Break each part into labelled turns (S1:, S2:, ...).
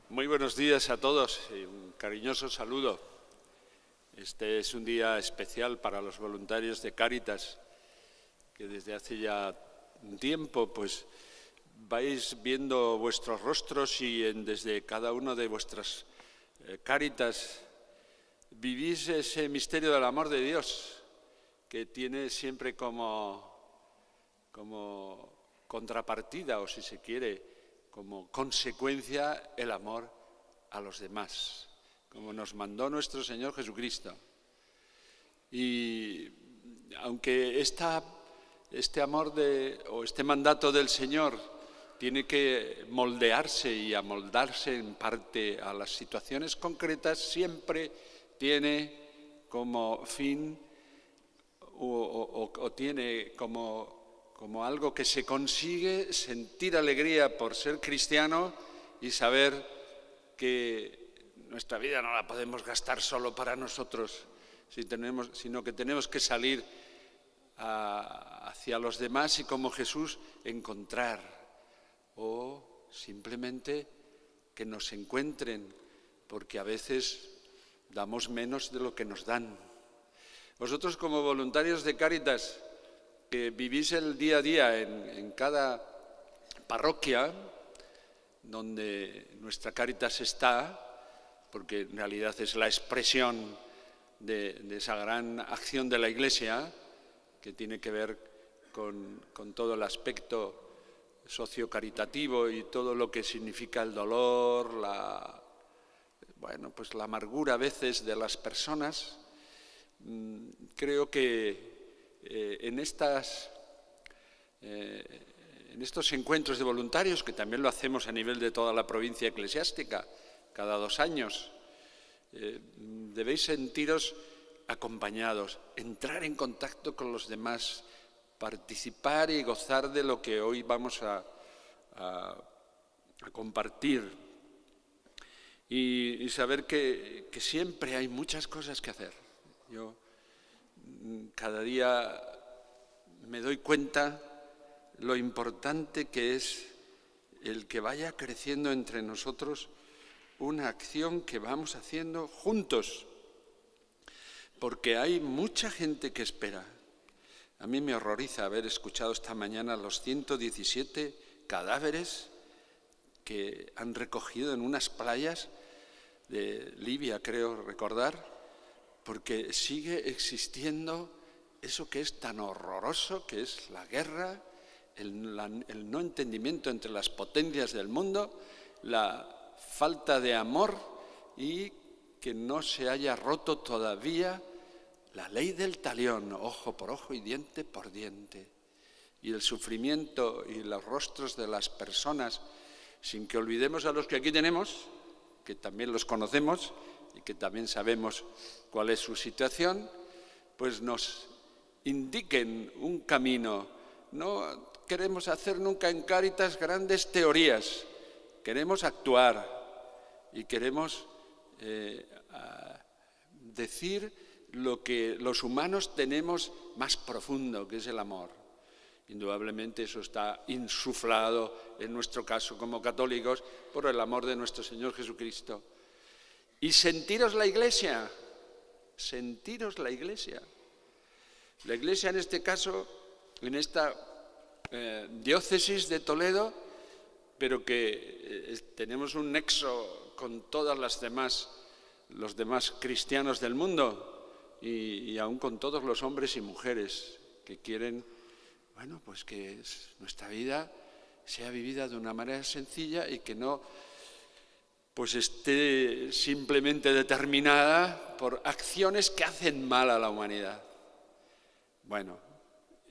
S1: Muy buenos días a todos y un cariñoso saludo. Este es un día especial para los voluntarios de Cáritas, que desde hace ya un tiempo pues vais viendo vuestros rostros y desde cada una de vuestras Cáritas vivís ese misterio del amor de Dios, que tiene siempre como contrapartida, o si se quiere, como consecuencia el amor a los demás, como nos mandó nuestro Señor Jesucristo. Y aunque este amor o este mandato del Señor tiene que moldearse y amoldarse en parte a las situaciones concretas, siempre tiene como fin o tiene como algo que se consigue sentir alegría por ser cristiano y saber que nuestra vida no la podemos gastar solo para nosotros, sino que tenemos que salir hacia los demás y como Jesús encontrar o simplemente que nos encuentren, porque a veces damos menos de lo que nos dan. Vosotros como voluntarios de Cáritas, que vivís el día a día en cada parroquia donde nuestra Cáritas está, porque en realidad es la expresión de esa gran acción de la Iglesia que tiene que ver con todo el aspecto sociocaritativo y todo lo que significa el dolor, la amargura a veces de las personas. Creo que en estos encuentros de voluntarios, que también lo hacemos a nivel de toda la provincia eclesiástica, cada 2 años, debéis sentiros acompañados, entrar en contacto con los demás, participar y gozar de lo que hoy vamos a compartir y saber que siempre hay muchas cosas que hacer. Yo cada día me doy cuenta lo importante que es el que vaya creciendo entre nosotros una acción que vamos haciendo juntos, porque hay mucha gente que espera. A mí me horroriza haber escuchado esta mañana los 117 cadáveres que han recogido en unas playas de Libia, creo recordar, porque sigue existiendo eso que es tan horroroso, que es la guerra, el no entendimiento entre las potencias del mundo, la falta de amor y que no se haya roto todavía la ley del talión, ojo por ojo y diente por diente. Y el sufrimiento y los rostros de las personas, sin que olvidemos a los que aquí tenemos, que también los conocemos y que también sabemos cuál es su situación, pues nos indiquen un camino. No queremos hacer nunca en Cáritas grandes teorías, queremos actuar y queremos decir lo que los humanos tenemos más profundo, que es el amor. Indudablemente eso está insuflado en nuestro caso como católicos por el amor de nuestro Señor Jesucristo. Y sentiros la Iglesia, sentiros la Iglesia. La Iglesia en este caso, en esta diócesis de Toledo, pero que tenemos un nexo con todas los demás cristianos del mundo y aún con todos los hombres y mujeres que quieren, pues que nuestra vida sea vivida de una manera sencilla y que no pues esté simplemente determinada por acciones que hacen mal a la humanidad. Bueno,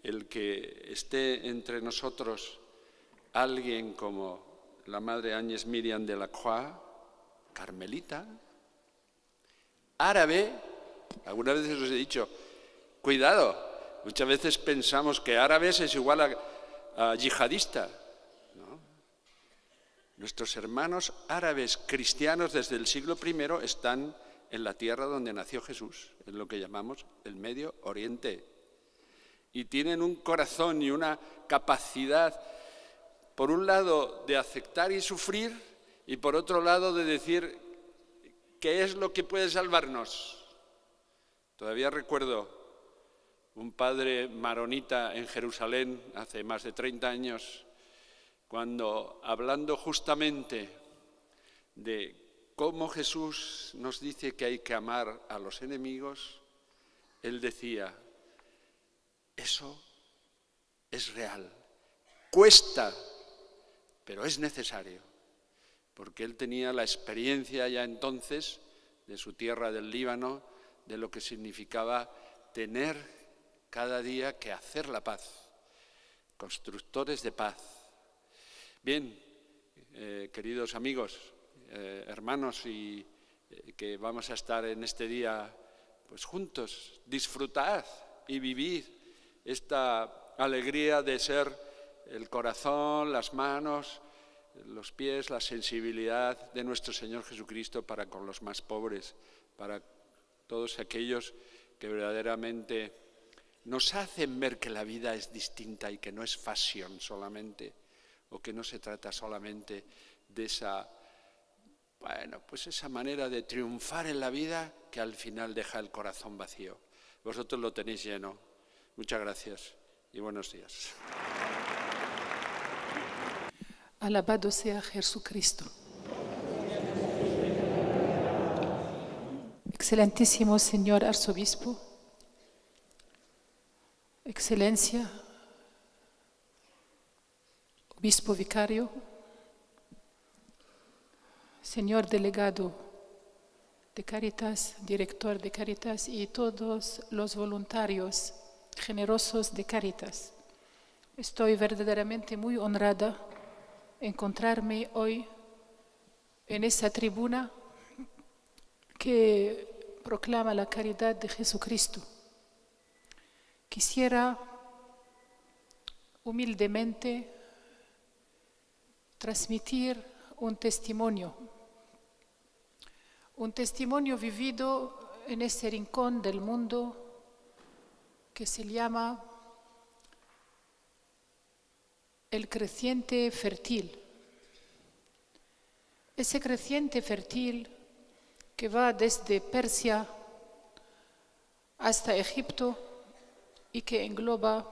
S1: el que esté entre nosotros alguien como la Madre Agnès Myriam de la Croix, carmelita, árabe, algunas veces os he dicho, cuidado, muchas veces pensamos que árabes es igual a yihadista, ¿no? Nuestros hermanos árabes cristianos desde el siglo I están en la tierra donde nació Jesús, en lo que llamamos el Medio Oriente. Y tienen un corazón y una capacidad, por un lado, de aceptar y sufrir, y por otro lado de decir qué es lo que puede salvarnos. Todavía recuerdo un padre maronita en Jerusalén hace más de 30 años, cuando hablando justamente de cómo Jesús nos dice que hay que amar a los enemigos, él decía, eso es real, cuesta, pero es necesario, porque él tenía la experiencia ya entonces de su tierra del Líbano, de lo que significaba tener cada día que hacer la paz, constructores de paz. Bien, queridos amigos, hermanos, y que vamos a estar en este día pues juntos, disfrutad y vivid esta alegría de ser el corazón, las manos, los pies, la sensibilidad de nuestro Señor Jesucristo para con los más pobres, para todos aquellos que verdaderamente nos hacen ver que la vida es distinta y que no es fashion solamente, o que no se trata solamente de esa, pues esa manera de triunfar en la vida que al final deja el corazón vacío. Vosotros lo tenéis lleno. Muchas gracias y buenos días.
S2: Alabado sea Jesucristo. Excelentísimo señor arzobispo, Excelencia, obispo vicario, señor delegado de Cáritas, director de Cáritas y todos los voluntarios generosos de Cáritas. Estoy verdaderamente muy honrada encontrarme hoy en esa tribuna que proclama la caridad de Jesucristo. Quisiera humildemente transmitir un testimonio vivido en ese rincón del mundo que se llama el creciente fértil. Ese creciente fértil que va desde Persia hasta Egipto y que engloba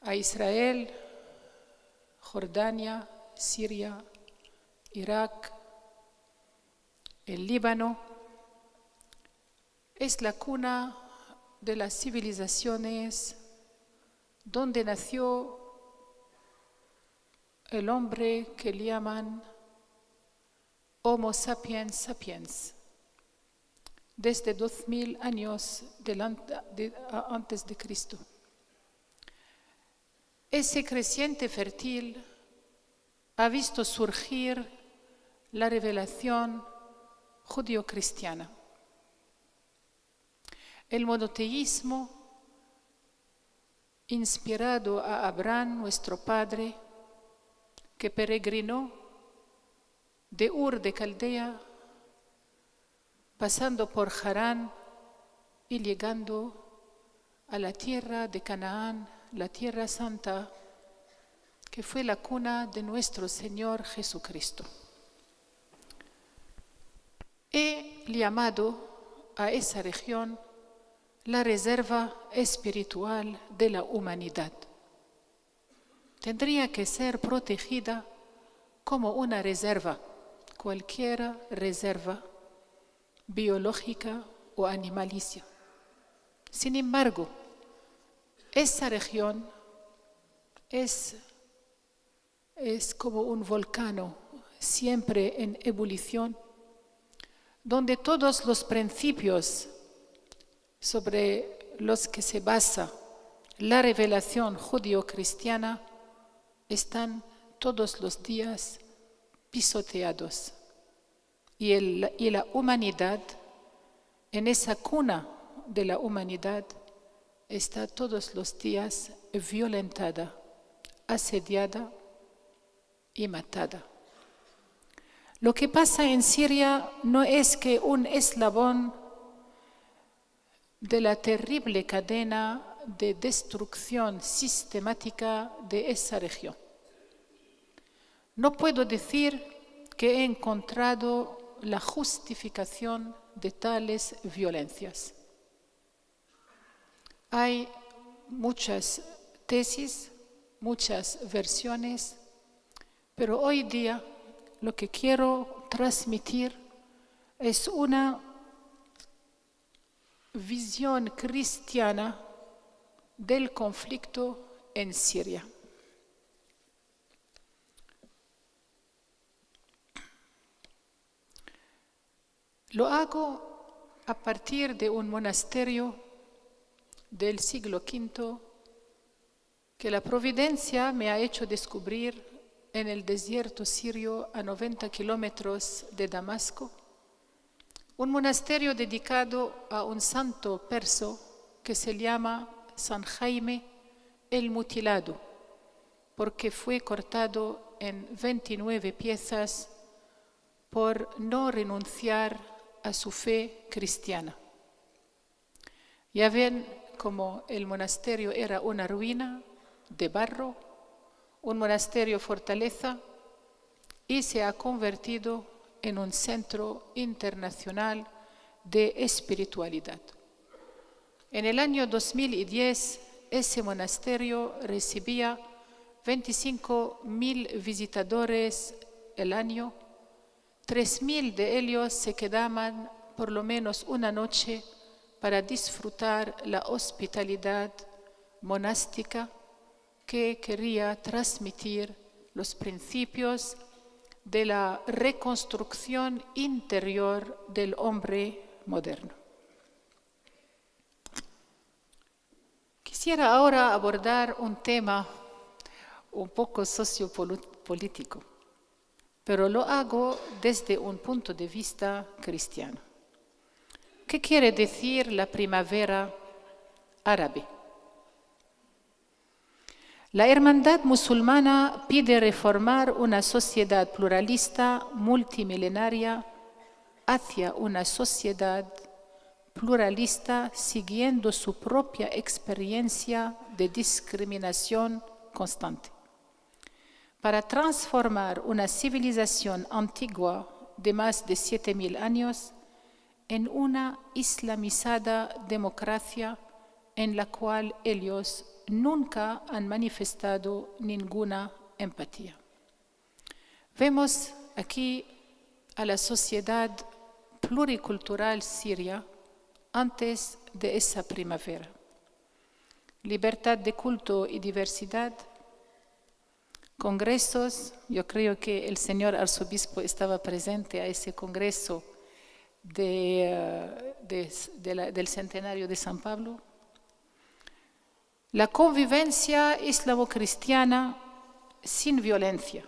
S2: a Israel, Jordania, Siria, Irak, el Líbano, es la cuna de las civilizaciones donde nació el hombre que le llaman Homo sapiens sapiens, desde 2000 años antes de Cristo. Ese creciente fértil ha visto surgir la revelación judío-cristiana. El monoteísmo, inspirado a Abraham, nuestro padre, que peregrinó de Ur de Caldea, pasando por Harán y llegando a la tierra de Canaán, la tierra santa, que fue la cuna de nuestro Señor Jesucristo. He llamado a esa región la reserva espiritual de la humanidad. Tendría que ser protegida como una reserva, cualquier reserva biológica o animalicia. Sin embargo, esa región es como un volcán siempre en ebullición, donde todos los principios sobre los que se basa la revelación judío-cristiana están todos los días pisoteados. Y la humanidad, en esa cuna de la humanidad, está todos los días violentada, asediada y matada. Lo que pasa en Siria no es que un eslabón de la terrible cadena de destrucción sistemática de esa región. no puedo decir que he encontrado la justificación de tales violencias. Hay muchas tesis, muchas versiones, pero hoy día lo que quiero transmitir es una visión cristiana del conflicto en Siria. Lo hago a partir de un monasterio del siglo V que la providencia me ha hecho descubrir en el desierto sirio a 90 kilómetros de Damasco, un monasterio dedicado a un santo perso que se llama San Jaime el Mutilado, porque fue cortado en 29 piezas por no renunciar a su fe cristiana. Ya ven como el monasterio era una ruina de barro, un monasterio fortaleza, y se ha convertido en un centro internacional de espiritualidad. En el año 2010, ese monasterio recibía 25.000 visitadores el año. 3.000 de ellos se quedaban por lo menos una noche para disfrutar la hospitalidad monástica que quería transmitir los principios de la reconstrucción interior del hombre moderno. Quisiera ahora abordar un tema un poco sociopolítico, pero lo hago desde un punto de vista cristiano. ¿Qué quiere decir la primavera árabe? La hermandad musulmana pide reformar una sociedad pluralista multimilenaria hacia una sociedad pluralista siguiendo su propia experiencia de discriminación constante. Para transformar una civilización antigua de más de 7.000 años en una islamizada democracia en la cual ellos nunca han manifestado ninguna empatía. Vemos aquí a la sociedad pluricultural siria antes de esa primavera. Libertad de culto y diversidad, congresos. Yo creo que el señor arzobispo estaba presente a ese congreso del centenario de San Pablo. La convivencia islamo-cristiana sin violencia.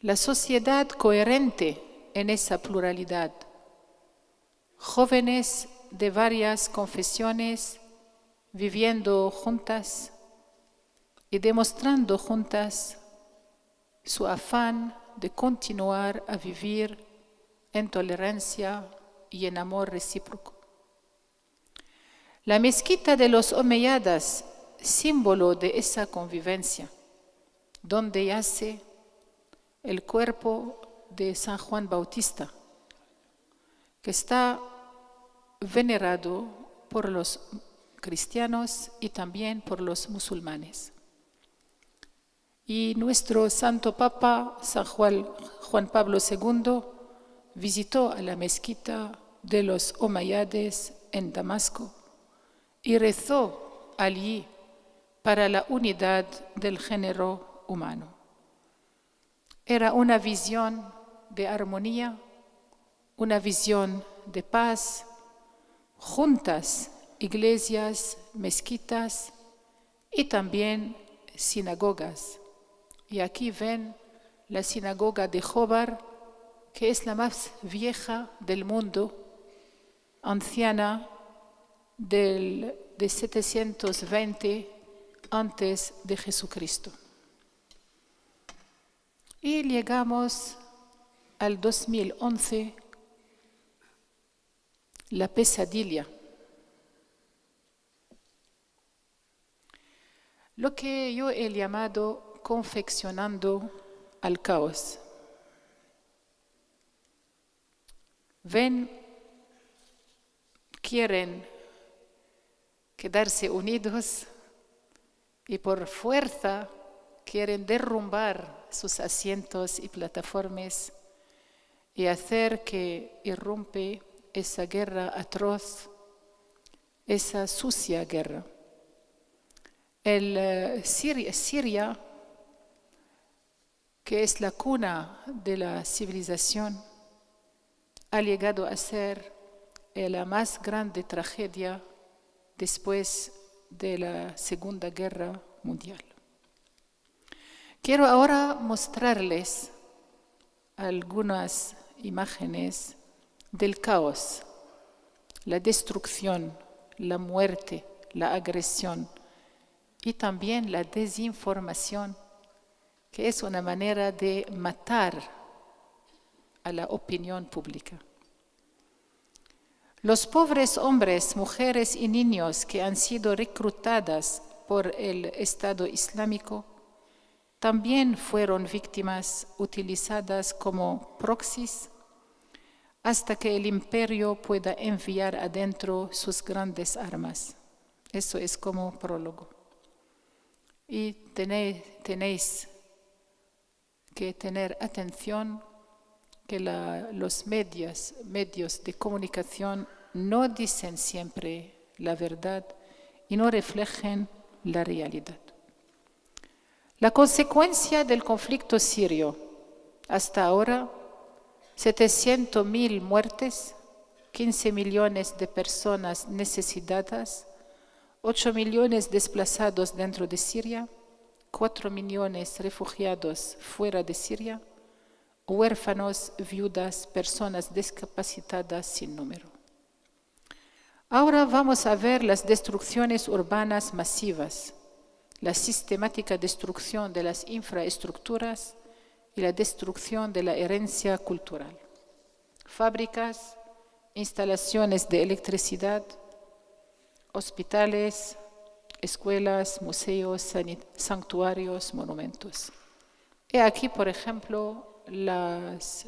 S2: La sociedad coherente en esa pluralidad. Jóvenes de varias confesiones viviendo juntas y demostrando juntas su afán de continuar a vivir en tolerancia y en amor recíproco. La mezquita de los Omeyadas, símbolo de esa convivencia, donde yace el cuerpo de San Juan Bautista, que está venerado por los cristianos y también por los musulmanes. Y nuestro Santo Papa, San Juan Pablo II, visitó a la mezquita de los Omeyyades en Damasco y rezó allí para la unidad del género humano. Era una visión de armonía, una visión de paz, juntas iglesias, mezquitas y también sinagogas. Y aquí ven la sinagoga de Jobar, que es la más vieja del mundo, anciana de 720 antes de Jesucristo. Y llegamos al 2011, la pesadilla. lo que yo he llamado confeccionando al caos. Ven, quieren quedarse unidos y por fuerza quieren derrumbar sus asientos y plataformas y hacer que irrumpe esa guerra atroz, esa sucia guerra. Siria, que es la cuna de la civilización, ha llegado a ser la más grande tragedia después de la Segunda Guerra Mundial. Quiero ahora mostrarles algunas imágenes del caos, la destrucción, la muerte, la agresión y también la desinformación, que es una manera de matar a la opinión pública. Los pobres hombres, mujeres y niños que han sido reclutados por el Estado Islámico también fueron víctimas utilizadas como proxies hasta que el imperio pueda enviar adentro sus grandes armas. Eso es como prólogo. Y tenéis que tener atención que los medios de comunicación no dicen siempre la verdad y no reflejan la realidad. La consecuencia del conflicto sirio, hasta ahora, 700.000 muertes, 15 millones de personas necesitadas, 8 millones desplazados dentro de Siria, 4 millones refugiados fuera de Siria, huérfanos, viudas, personas discapacitadas sin número. Ahora vamos a ver las destrucciones urbanas masivas, la sistemática destrucción de las infraestructuras y la destrucción de la herencia cultural. Fábricas, instalaciones de electricidad, hospitales, escuelas, museos, santuarios, monumentos. He aquí, por ejemplo, las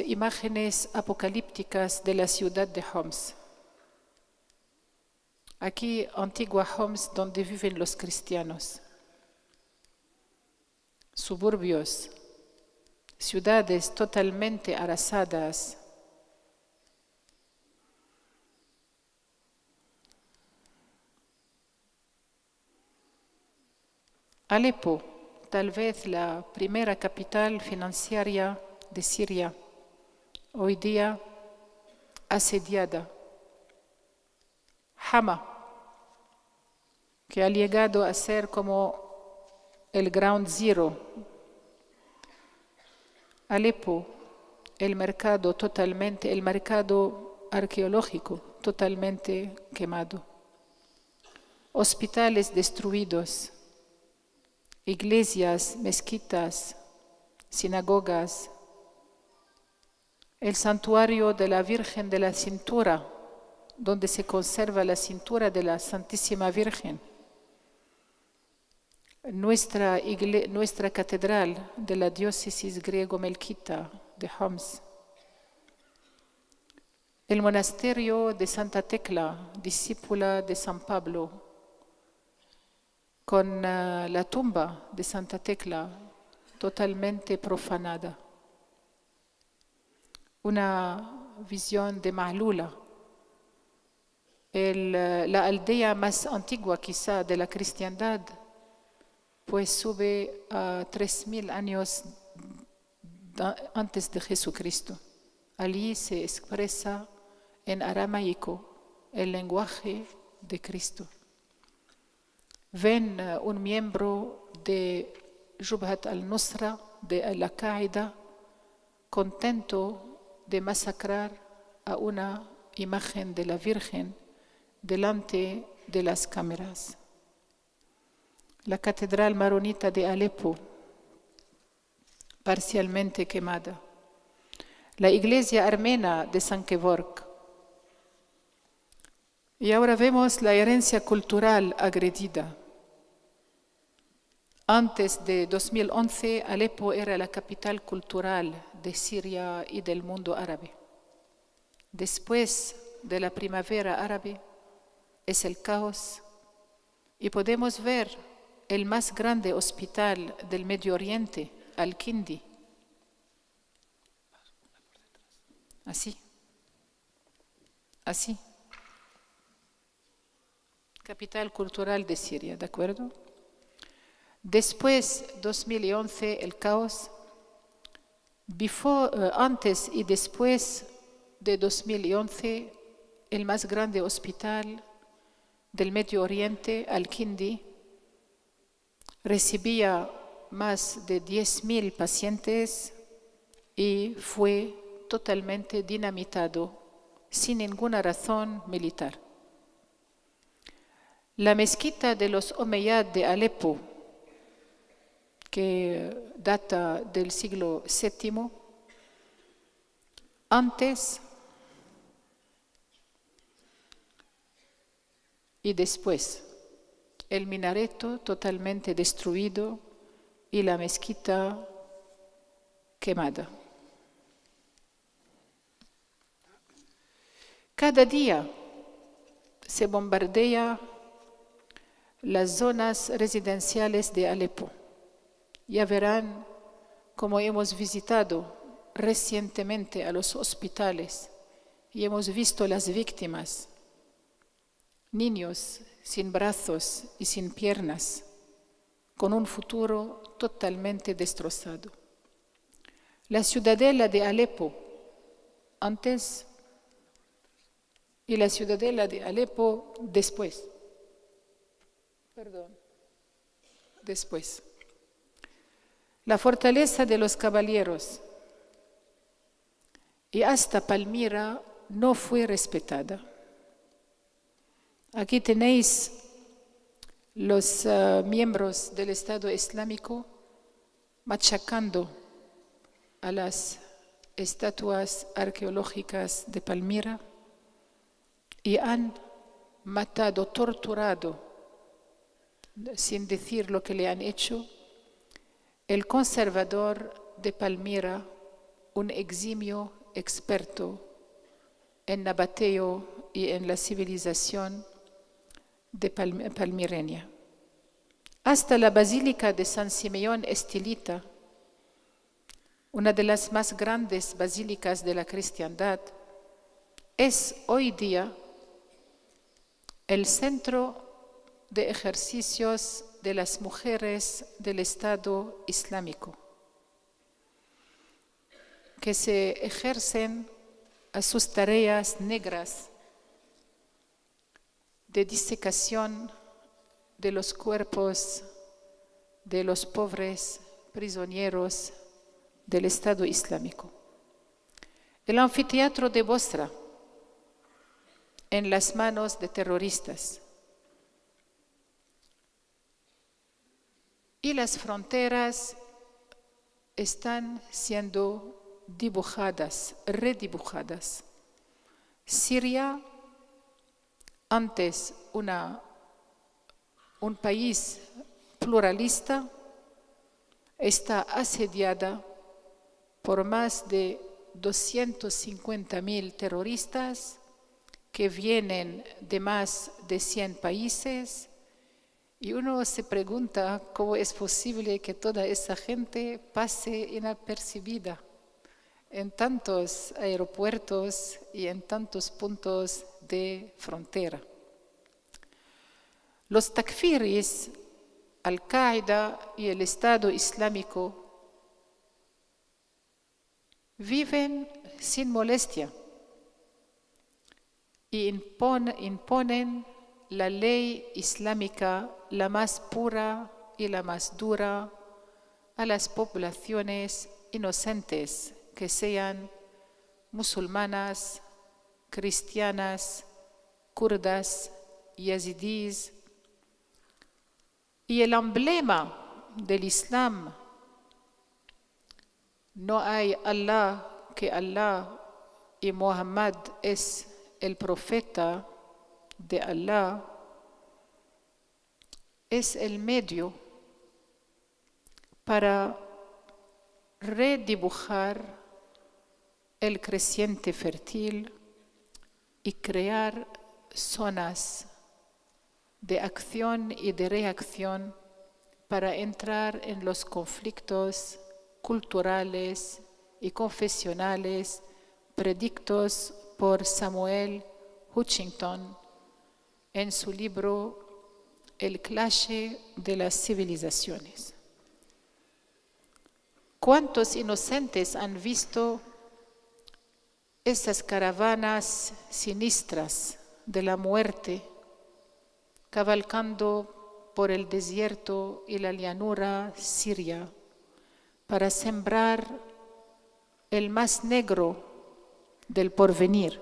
S2: imágenes apocalípticas de la ciudad de Homs. Aquí, antigua Homs, donde viven los cristianos. Suburbios, ciudades totalmente arrasadas. Alepo, tal vez la primera capital financiera de Siria, hoy día asediada. Hama, que ha llegado a ser como el ground zero. Alepo, el mercado arqueológico totalmente quemado. Hospitales destruidos. Iglesias, mezquitas, sinagogas, el santuario de la Virgen de la Cintura, donde se conserva la cintura de la Santísima Virgen, nuestra catedral de la diócesis griego-melquita de Homs, el monasterio de Santa Tecla, discípula de San Pablo, con la tumba de Santa Tecla totalmente profanada. Una visión de Mahlula, la aldea más antigua quizá de la cristiandad, pues sube a 3.000 años antes de Jesucristo. Allí se expresa en aramaico el lenguaje de Cristo. Ven un miembro de Jubhat al-Nusra, de Al-Qaeda, contento de masacrar a una imagen de la Virgen delante de las cámaras. La catedral maronita de Alepo, parcialmente quemada. La iglesia armena de San Kevork. Y ahora vemos la herencia cultural agredida. Antes de 2011, Alepo era la capital cultural de Siria y del mundo árabe. Después de la primavera árabe, es el caos y podemos ver el más grande hospital del Medio Oriente, Al-Kindi. Así. Capital cultural de Siria, ¿de acuerdo? Después, 2011, el caos. Antes y después de 2011, el más grande hospital del Medio Oriente, Al-Kindi, recibía más de 10.000 pacientes y fue totalmente dinamitado sin ninguna razón militar. La mezquita de los Omeyyad de Alepo, que data del siglo VII, antes y después, el minareto totalmente destruido y la mezquita quemada. Cada día se bombardea las zonas residenciales de Alepo. Ya verán cómo hemos visitado recientemente a los hospitales y hemos visto las víctimas, niños sin brazos y sin piernas, con un futuro totalmente destrozado. La ciudadela de Alepo antes y la ciudadela de Alepo después. Después. La fortaleza de los caballeros y hasta Palmira no fue respetada. Aquí tenéis los miembros del Estado Islámico machacando a las estatuas arqueológicas de Palmira y han matado, torturado, sin decir lo que le han hecho, el conservador de Palmira, un eximio experto en nabateo y en la civilización de palmireña. Hasta la Basílica de San Simeón Estilita, una de las más grandes basílicas de la cristiandad, es hoy día el centro de ejercicios de las mujeres del Estado Islámico, que se ejercen a sus tareas negras de disecación de los cuerpos de los pobres prisioneros del Estado Islámico. El anfiteatro de Bosra, en las manos de terroristas. Y las fronteras están siendo dibujadas, redibujadas. Siria, antes un país pluralista, está asediada por más de 250.000 terroristas que vienen de más de 100 países, y uno se pregunta cómo es posible que toda esa gente pase inapercibida en tantos aeropuertos y en tantos puntos de frontera. Los takfiris, Al-Qaeda y el Estado Islámico viven sin molestia y imponen la ley islámica, la más pura y la más dura, a las poblaciones inocentes, que sean musulmanas, cristianas, kurdas, yazidíes. Y el emblema del Islam, no hay Allah, que Allah y Muhammad es el profeta, de Alá es el medio para redibujar el creciente fértil y crear zonas de acción y de reacción para entrar en los conflictos culturales y confesionales predictos por Samuel Huntington en su libro El clash de las civilizaciones. ¿Cuántos inocentes han visto esas caravanas siniestras de la muerte cabalgando por el desierto y la llanura siria para sembrar el más negro del porvenir?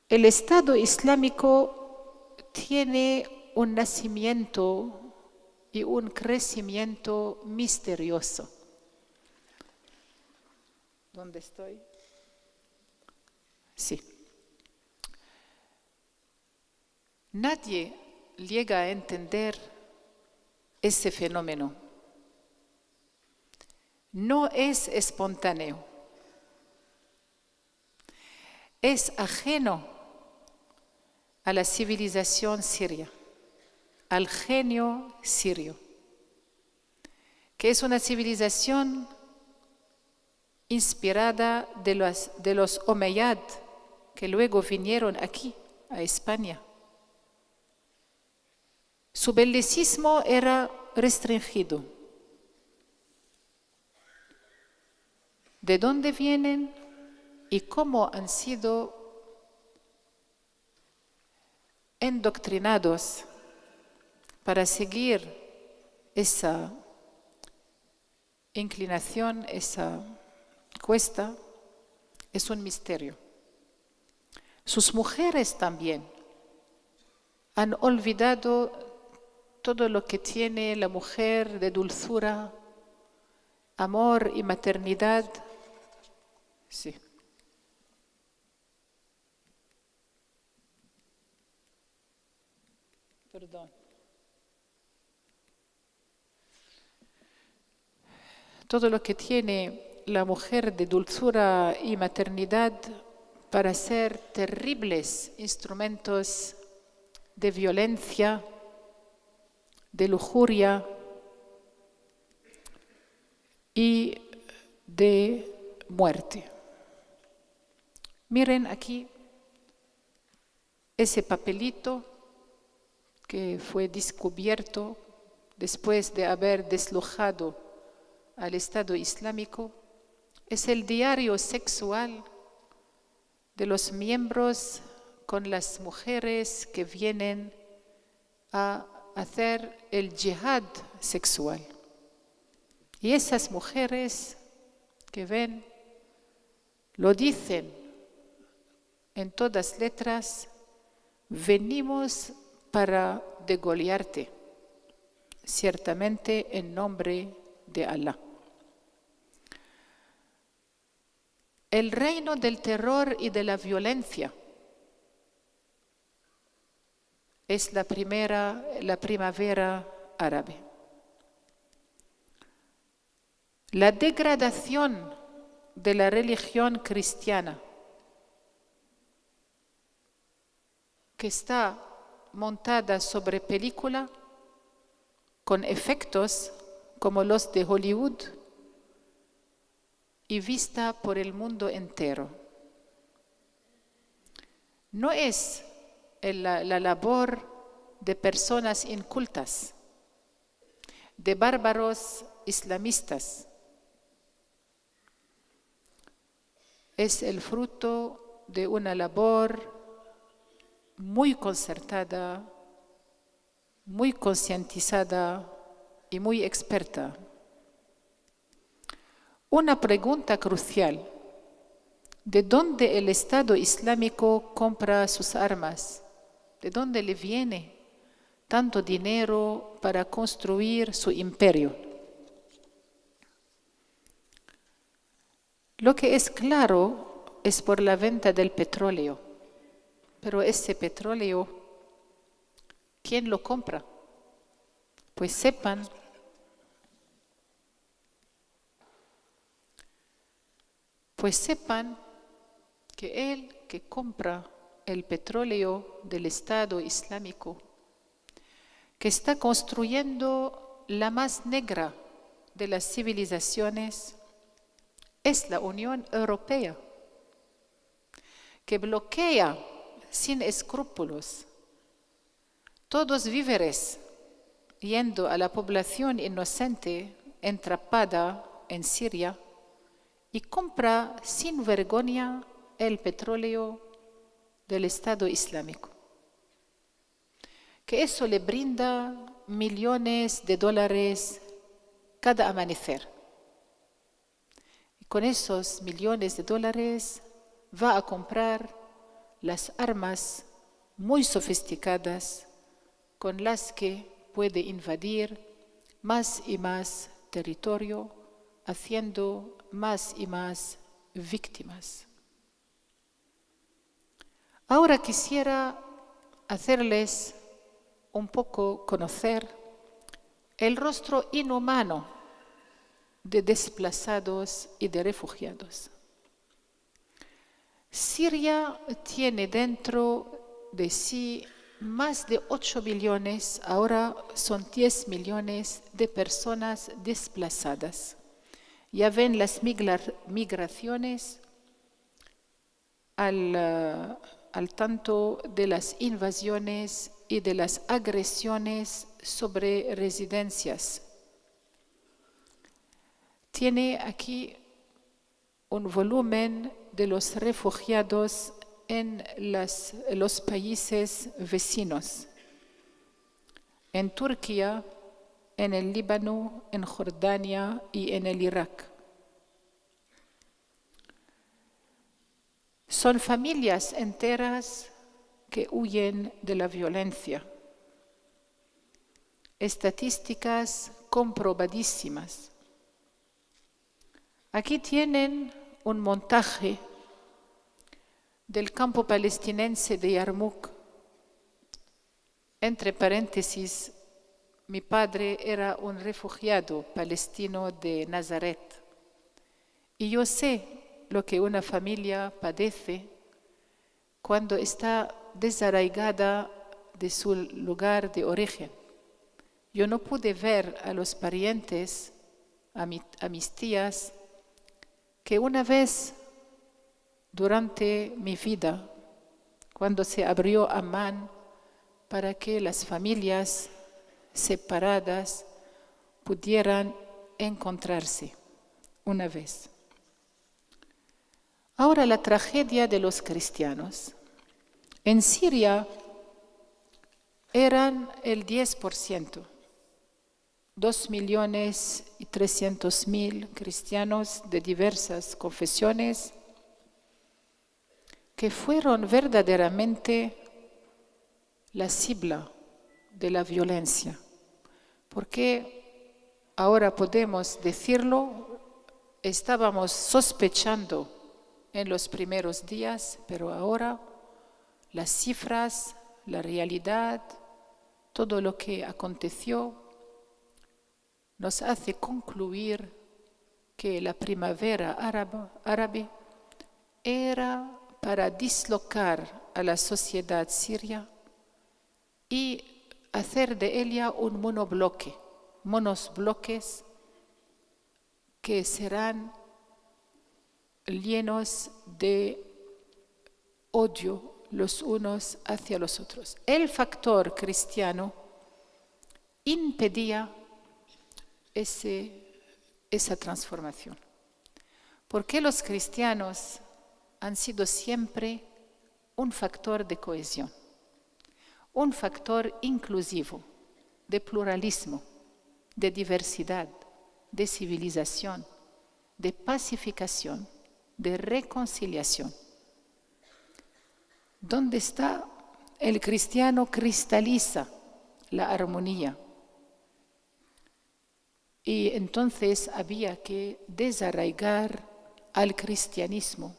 S2: El Estado Islámico tiene un nacimiento y un crecimiento misterioso. ¿Dónde estoy? Sí. Nadie llega a entender ese fenómeno. No es espontáneo. Es ajeno a la civilización siria, al genio sirio, que es una civilización inspirada de los Omeyyad, que luego vinieron aquí, a España. Su belicismo era restringido. ¿De dónde vienen y cómo han sido endoctrinados para seguir esa inclinación, esa cuesta? Es un misterio. Sus mujeres también han olvidado todo lo que tiene la mujer de dulzura, amor y maternidad. Sí. Perdón. Todo lo que tiene la mujer de dulzura y maternidad para ser terribles instrumentos de violencia, de lujuria y de muerte. Miren aquí ese papelito que fue descubierto después de haber deslojado al Estado Islámico. Es el diario sexual de los miembros con las mujeres que vienen a hacer el yihad sexual. Y esas mujeres que ven, lo dicen en todas letras: venimos para degollarte, ciertamente en nombre de Alá. El reino del terror y de la violencia es la primavera árabe. La degradación de la religión cristiana, que está montada sobre película, con efectos como los de Hollywood y vista por el mundo entero. No es la labor de personas incultas, de bárbaros islamistas. Es el fruto de una labor muy concertada, muy concientizada y muy experta. Una pregunta crucial: ¿de dónde el Estado Islámico compra sus armas? ¿De dónde le viene tanto dinero para construir su imperio? Lo que es claro es por la venta del petróleo. Pero ese petróleo, ¿quién lo compra? Pues sepan que el que compra el petróleo del Estado Islámico, que está construyendo la más negra de las civilizaciones, es la Unión Europea, que bloquea sin escrúpulos todos víveres, yendo a la población inocente entrapada en Siria, y compra sin vergüenza el petróleo del Estado Islámico, que eso le brinda millones de dólares cada amanecer. Y con esos millones de dólares va a comprar las armas muy sofisticadas con las que puede invadir más y más territorio, haciendo más y más víctimas. Ahora quisiera hacerles un poco conocer el rostro inhumano de desplazados y de refugiados. Siria tiene dentro de sí más de 8 millones, ahora son 10 millones de personas desplazadas. Ya ven las migraciones al tanto de las invasiones y de las agresiones sobre residencias. Tiene aquí un volumen de los refugiados en los países vecinos, en Turquía, en el Líbano, en Jordania y en el Irak. Son familias enteras que huyen de la violencia. Estadísticas comprobadísimas. Aquí tienen un montaje del campo palestinense de Yarmouk. Entre paréntesis, mi padre era un refugiado palestino de Nazaret. Y yo sé lo que una familia padece cuando está desarraigada de su lugar de origen. Yo no pude ver a los parientes, a mis tías, que una vez durante mi vida, cuando se abrió Amán para que las familias separadas pudieran encontrarse una vez. Ahora la tragedia de los cristianos. En Siria eran el 10%, 2.300.000 cristianos de diversas confesiones que fueron verdaderamente la cibla de la violencia. Porque ahora podemos decirlo, estábamos sospechando en los primeros días, pero ahora las cifras, la realidad, todo lo que aconteció nos hace concluir que la primavera árabe era para dislocar a la sociedad siria y hacer de ella un monosbloques que serán llenos de odio los unos hacia los otros. El factor cristiano impedía esa transformación. Porque los cristianos han sido siempre un factor de cohesión, un factor inclusivo, de pluralismo, de diversidad, de civilización, de pacificación, de reconciliación. ¿Dónde está el cristiano? Cristaliza la armonía. Y entonces había que desarraigar al cristianismo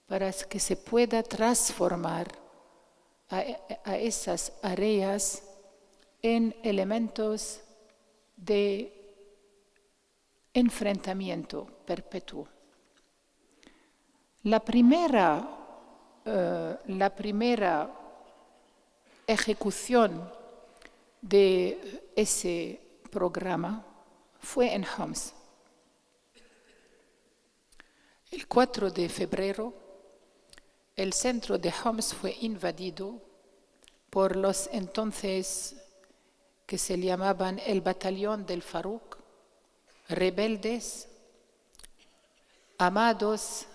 S2: para que se pueda transformar a esas áreas en elementos de enfrentamiento perpetuo. La primera ejecución de ese programa fue en Homs. El 4 de febrero, el centro de Homs fue invadido por los entonces que se llamaban el Batallón del Farouk, rebeldes, amados,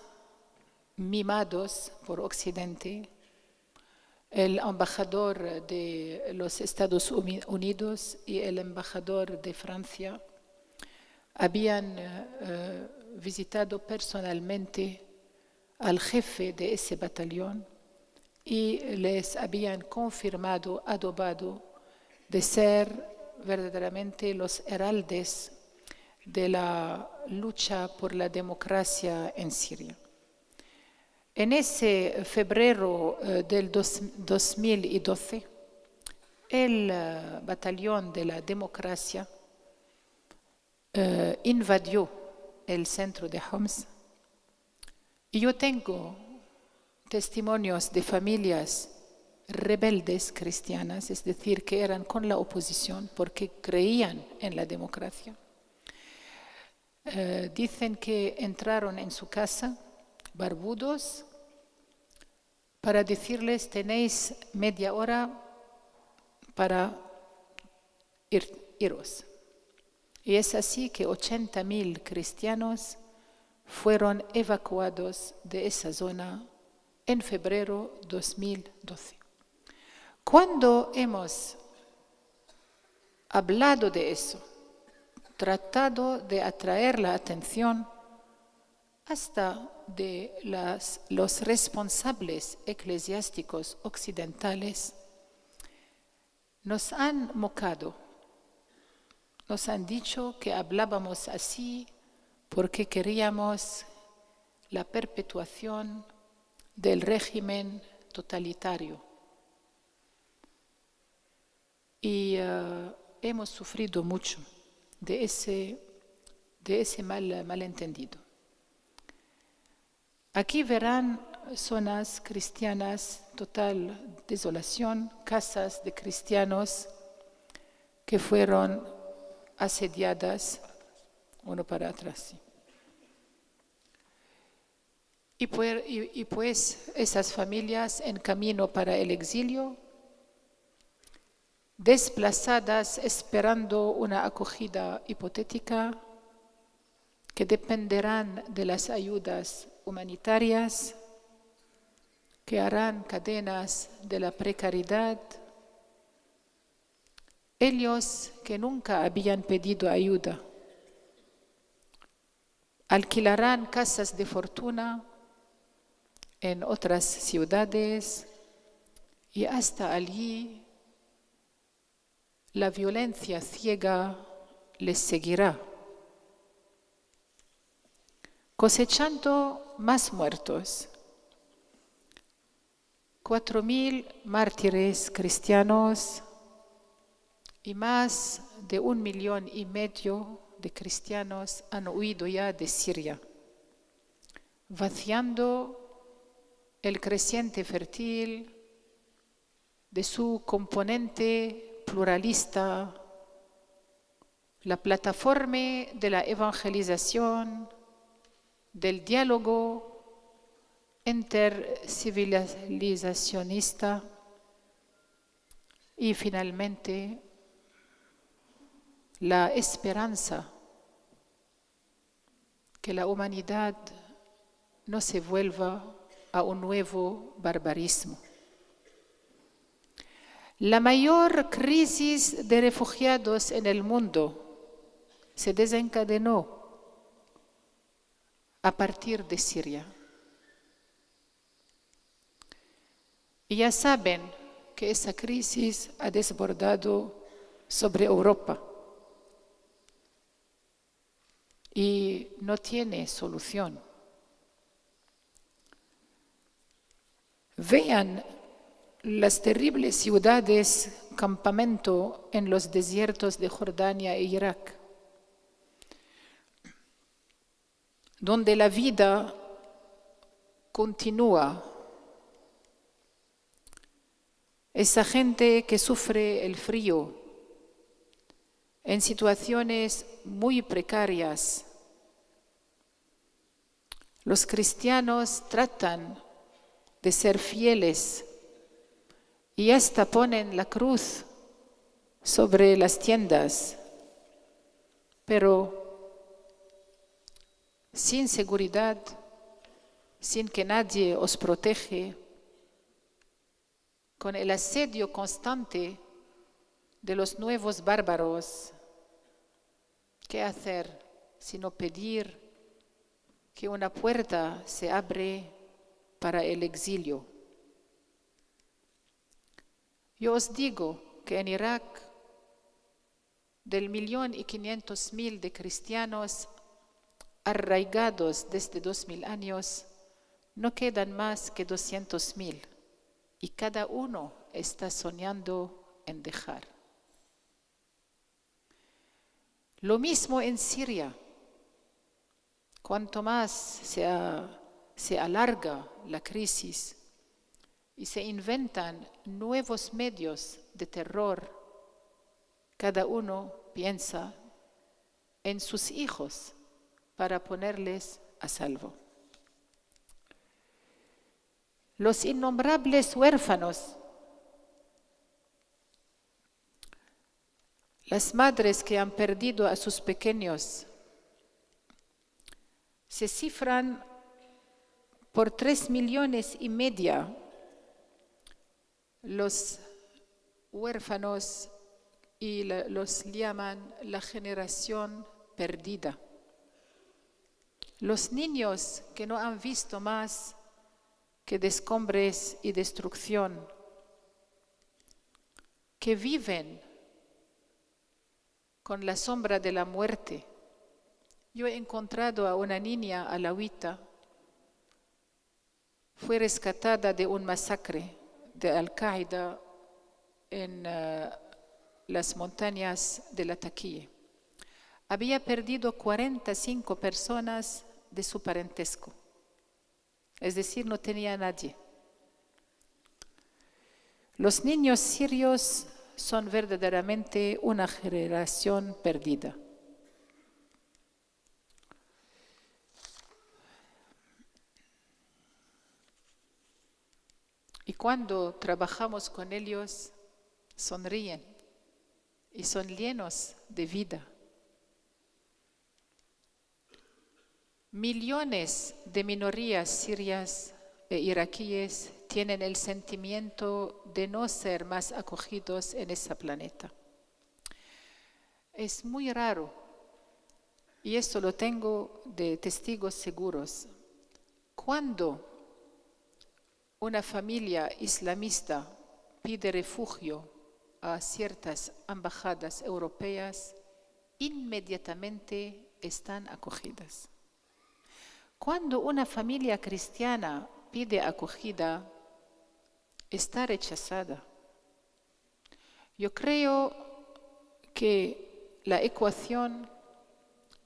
S2: mimados por Occidente. El embajador de los Estados Unidos y el embajador de Francia habían visitado personalmente al jefe de ese batallón y les habían confirmado, adobado, de ser verdaderamente los heraldes de la lucha por la democracia en Siria. En ese febrero del 2012, el batallón de la democracia invadió el centro de Homs. Y yo tengo testimonios de familias rebeldes cristianas, es decir, que eran con la oposición porque creían en la democracia. Dicen que entraron en su casa barbudos para decirles: tenéis media hora para iros. Y es así que 80.000 cristianos fueron evacuados de esa zona en febrero de 2012. Cuando hemos hablado de eso, tratado de atraer la atención hasta de los responsables eclesiásticos occidentales, nos han mocado, nos han dicho que hablábamos así porque queríamos la perpetuación del régimen totalitario. Y hemos sufrido mucho de ese malentendido. Aquí verán zonas cristianas, total desolación, casas de cristianos que fueron asediadas, uno para atrás. Sí. Y pues esas familias en camino para el exilio, desplazadas esperando una acogida hipotética, que dependerán de las ayudas humanitarias, que harán cadenas de la precariedad. Ellos que nunca habían pedido ayuda, alquilarán casas de fortuna en otras ciudades y hasta allí la violencia ciega les seguirá, cosechando más muertos. 4.000 mártires cristianos y más de 1,5 millones de cristianos han huido ya de Siria, vaciando el creciente fértil de su componente pluralista, la plataforma de la evangelización, del diálogo intercivilizacionista y finalmente la esperanza que la humanidad no se vuelva a un nuevo barbarismo. La mayor crisis de refugiados en el mundo se desencadenó a partir de Siria. Y ya saben que esa crisis ha desbordado sobre Europa y no tiene solución. Vean las terribles ciudades campamento en los desiertos de Jordania e Irak, donde la vida continúa. Esa gente que sufre el frío en situaciones muy precarias. Los cristianos tratan de ser fieles y hasta ponen la cruz sobre las tiendas, pero sin seguridad, sin que nadie os protege, con el asedio constante de los nuevos bárbaros. ¿Qué hacer sino pedir que una puerta se abre para el exilio? Yo os digo que en Irak, del 1.500.000 de cristianos arraigados desde 2000 años, no quedan más que 200.000 y cada uno está soñando en dejar. Lo mismo en Siria. Cuanto más se alarga la crisis y se inventan nuevos medios de terror, cada uno piensa en sus hijos para ponerles a salvo. Los innombrables huérfanos, las madres que han perdido a sus pequeños, se cifran por 3,5 millones los huérfanos y los llaman la generación perdida. Los niños que no han visto más que escombros y destrucción, que viven con la sombra de la muerte. Yo he encontrado a una niña alawita, fue rescatada de un masacre de Al-Qaeda en las montañas de Latakia. Había perdido 45 personas de su parentesco, es decir, no tenía a nadie. Los niños sirios son verdaderamente una generación perdida. Y cuando trabajamos con ellos, sonríen y son llenos de vida. Millones de minorías sirias e iraquíes tienen el sentimiento de no ser más acogidos en ese planeta. Es muy raro, y esto lo tengo de testigos seguros. Cuando una familia islamista pide refugio a ciertas embajadas europeas, inmediatamente están acogidas. Cuando una familia cristiana pide acogida, está rechazada. Yo creo que la ecuación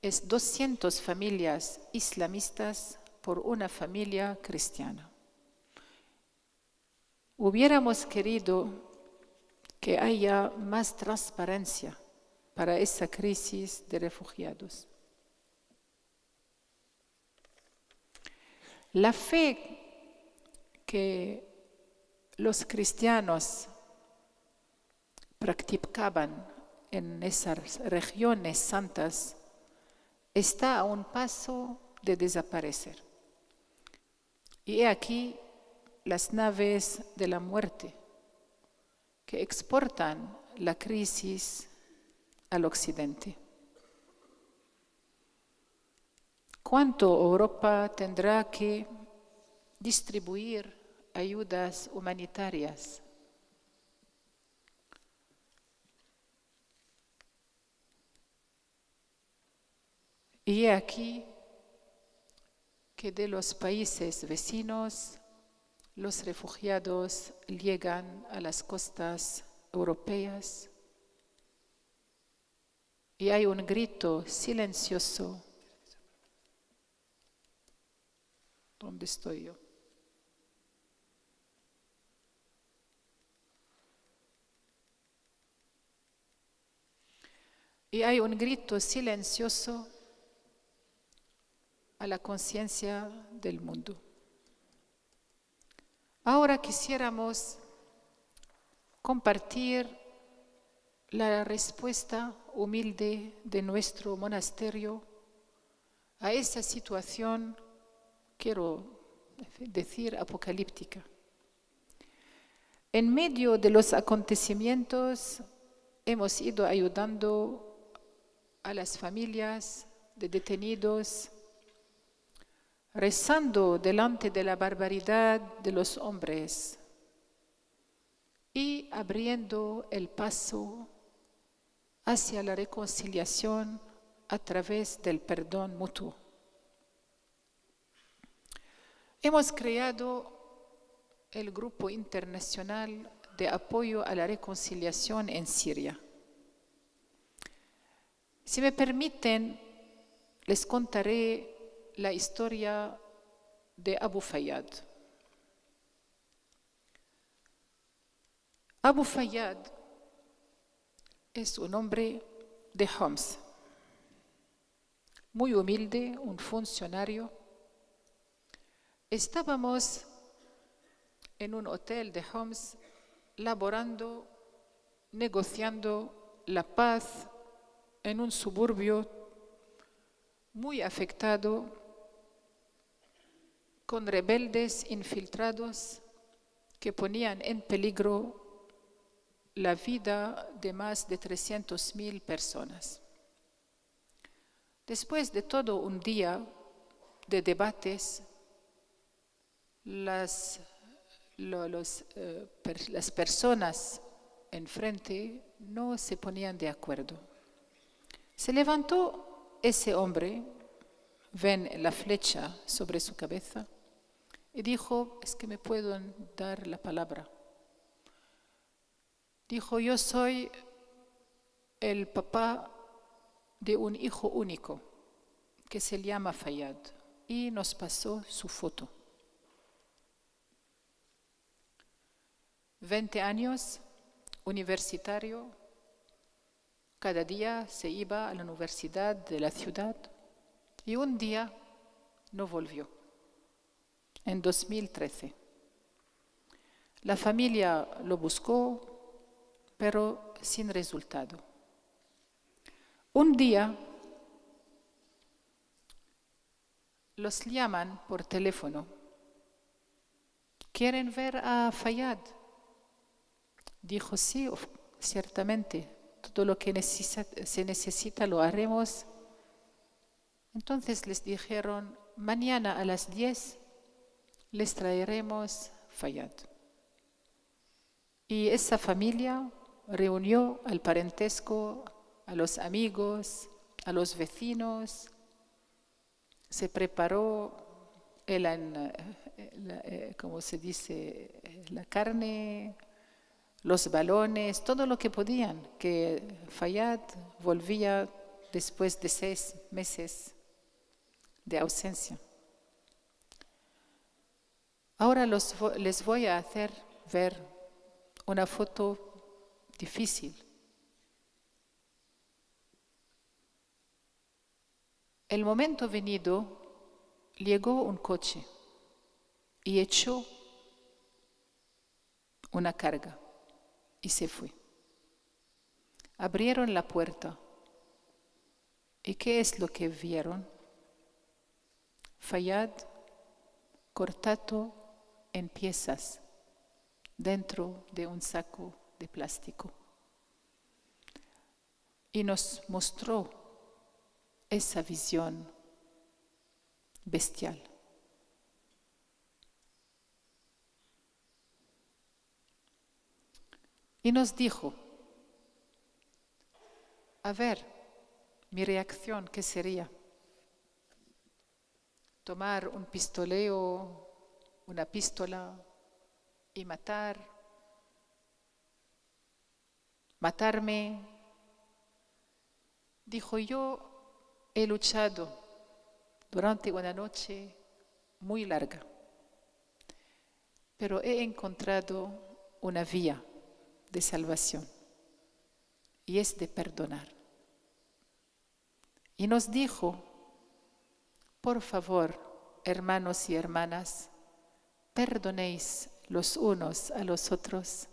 S2: es 200 familias islamistas por una familia cristiana. Hubiéramos querido que haya más transparencia para esa crisis de refugiados. La fe que los cristianos practicaban en esas regiones santas está a un paso de desaparecer. Y he aquí las naves de la muerte que exportan la crisis al occidente. ¿Cuánto Europa tendrá que distribuir ayudas humanitarias? Y he aquí que de los países vecinos los refugiados llegan a las costas europeas y hay un grito silencioso. ¿Dónde estoy yo? Y hay un grito silencioso a la conciencia del mundo. Ahora quisiéramos compartir la respuesta humilde de nuestro monasterio a esa situación, quiero decir, apocalíptica. En medio de los acontecimientos hemos ido ayudando a las familias de detenidos, rezando delante de la barbaridad de los hombres y abriendo el paso hacia la reconciliación a través del perdón mutuo. Hemos creado el Grupo Internacional de Apoyo a la Reconciliación en Siria. Si me permiten, les contaré la historia de Abu Fayyad. Abu Fayyad es un hombre de Homs, muy humilde, un funcionario. Estábamos en un hotel de Homs laborando, negociando la paz en un suburbio muy afectado, con rebeldes infiltrados que ponían en peligro la vida de más de 300.000 personas. Después de todo un día de debates, las personas enfrente no se ponían de acuerdo. Se levantó ese hombre, ven la flecha sobre su cabeza, y dijo, es que me pueden dar la palabra. Dijo, yo soy el papá de un hijo único que se llama Fayyad, y nos pasó su foto. 20 años, universitario, cada día se iba a la universidad de la ciudad y un día no volvió, en 2013. La familia lo buscó, pero sin resultado. Un día los llaman por teléfono. ¿Quieren ver a Fayyad? Dijo, sí, ciertamente, todo lo que se necesita lo haremos. Entonces les dijeron, mañana a las 10 les traeremos Fayyad. Y esa familia reunió al parentesco, a los amigos, a los vecinos, se preparó como se dice, la carne, los balones, todo lo que podían, que Fayyad volvía después de 6 meses de ausencia. Ahora les voy a hacer ver una foto difícil. El momento venido, llegó un coche y echó una carga y se fue. Abrieron la puerta. ¿Y qué es lo que vieron? Fayyad cortado en piezas dentro de un saco de plástico. Y nos mostró esa visión bestial. Y nos dijo, a ver, mi reacción, ¿qué sería? Tomar un pistoleo, una pistola y matarme. Dijo, yo he luchado durante una noche muy larga, pero he encontrado una vía de salvación y es de perdonar. Y nos dijo, por favor, hermanos y hermanas, perdonéis los unos a los otros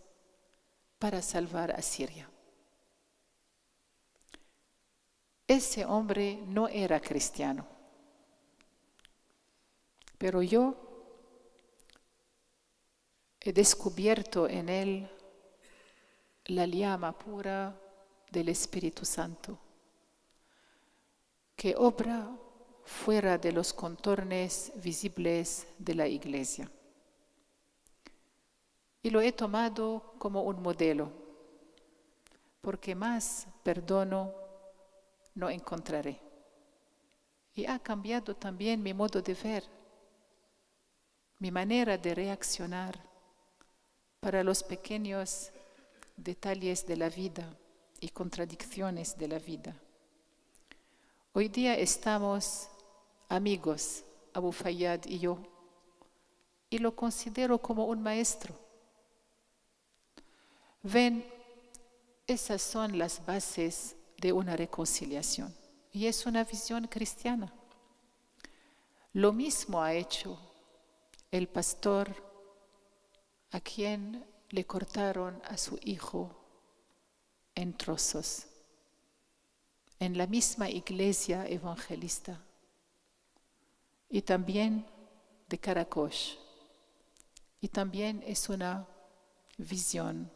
S2: para salvar a Siria. Ese hombre no era cristiano, pero yo he descubierto en él la llama pura del Espíritu Santo, que obra fuera de los contornos visibles de la Iglesia. Y lo he tomado como un modelo, porque más perdono no encontraré. Y ha cambiado también mi modo de ver, mi manera de reaccionar para los pequeños detalles de la vida y contradicciones de la vida. Hoy día estamos amigos, Abu Fayyad y yo, y lo considero como un maestro. Ven, esas son las bases de una reconciliación y es una visión cristiana. Lo mismo ha hecho el pastor a quien le cortaron a su hijo en trozos, en la misma iglesia evangelista y también de Karakosh. Y también es una visión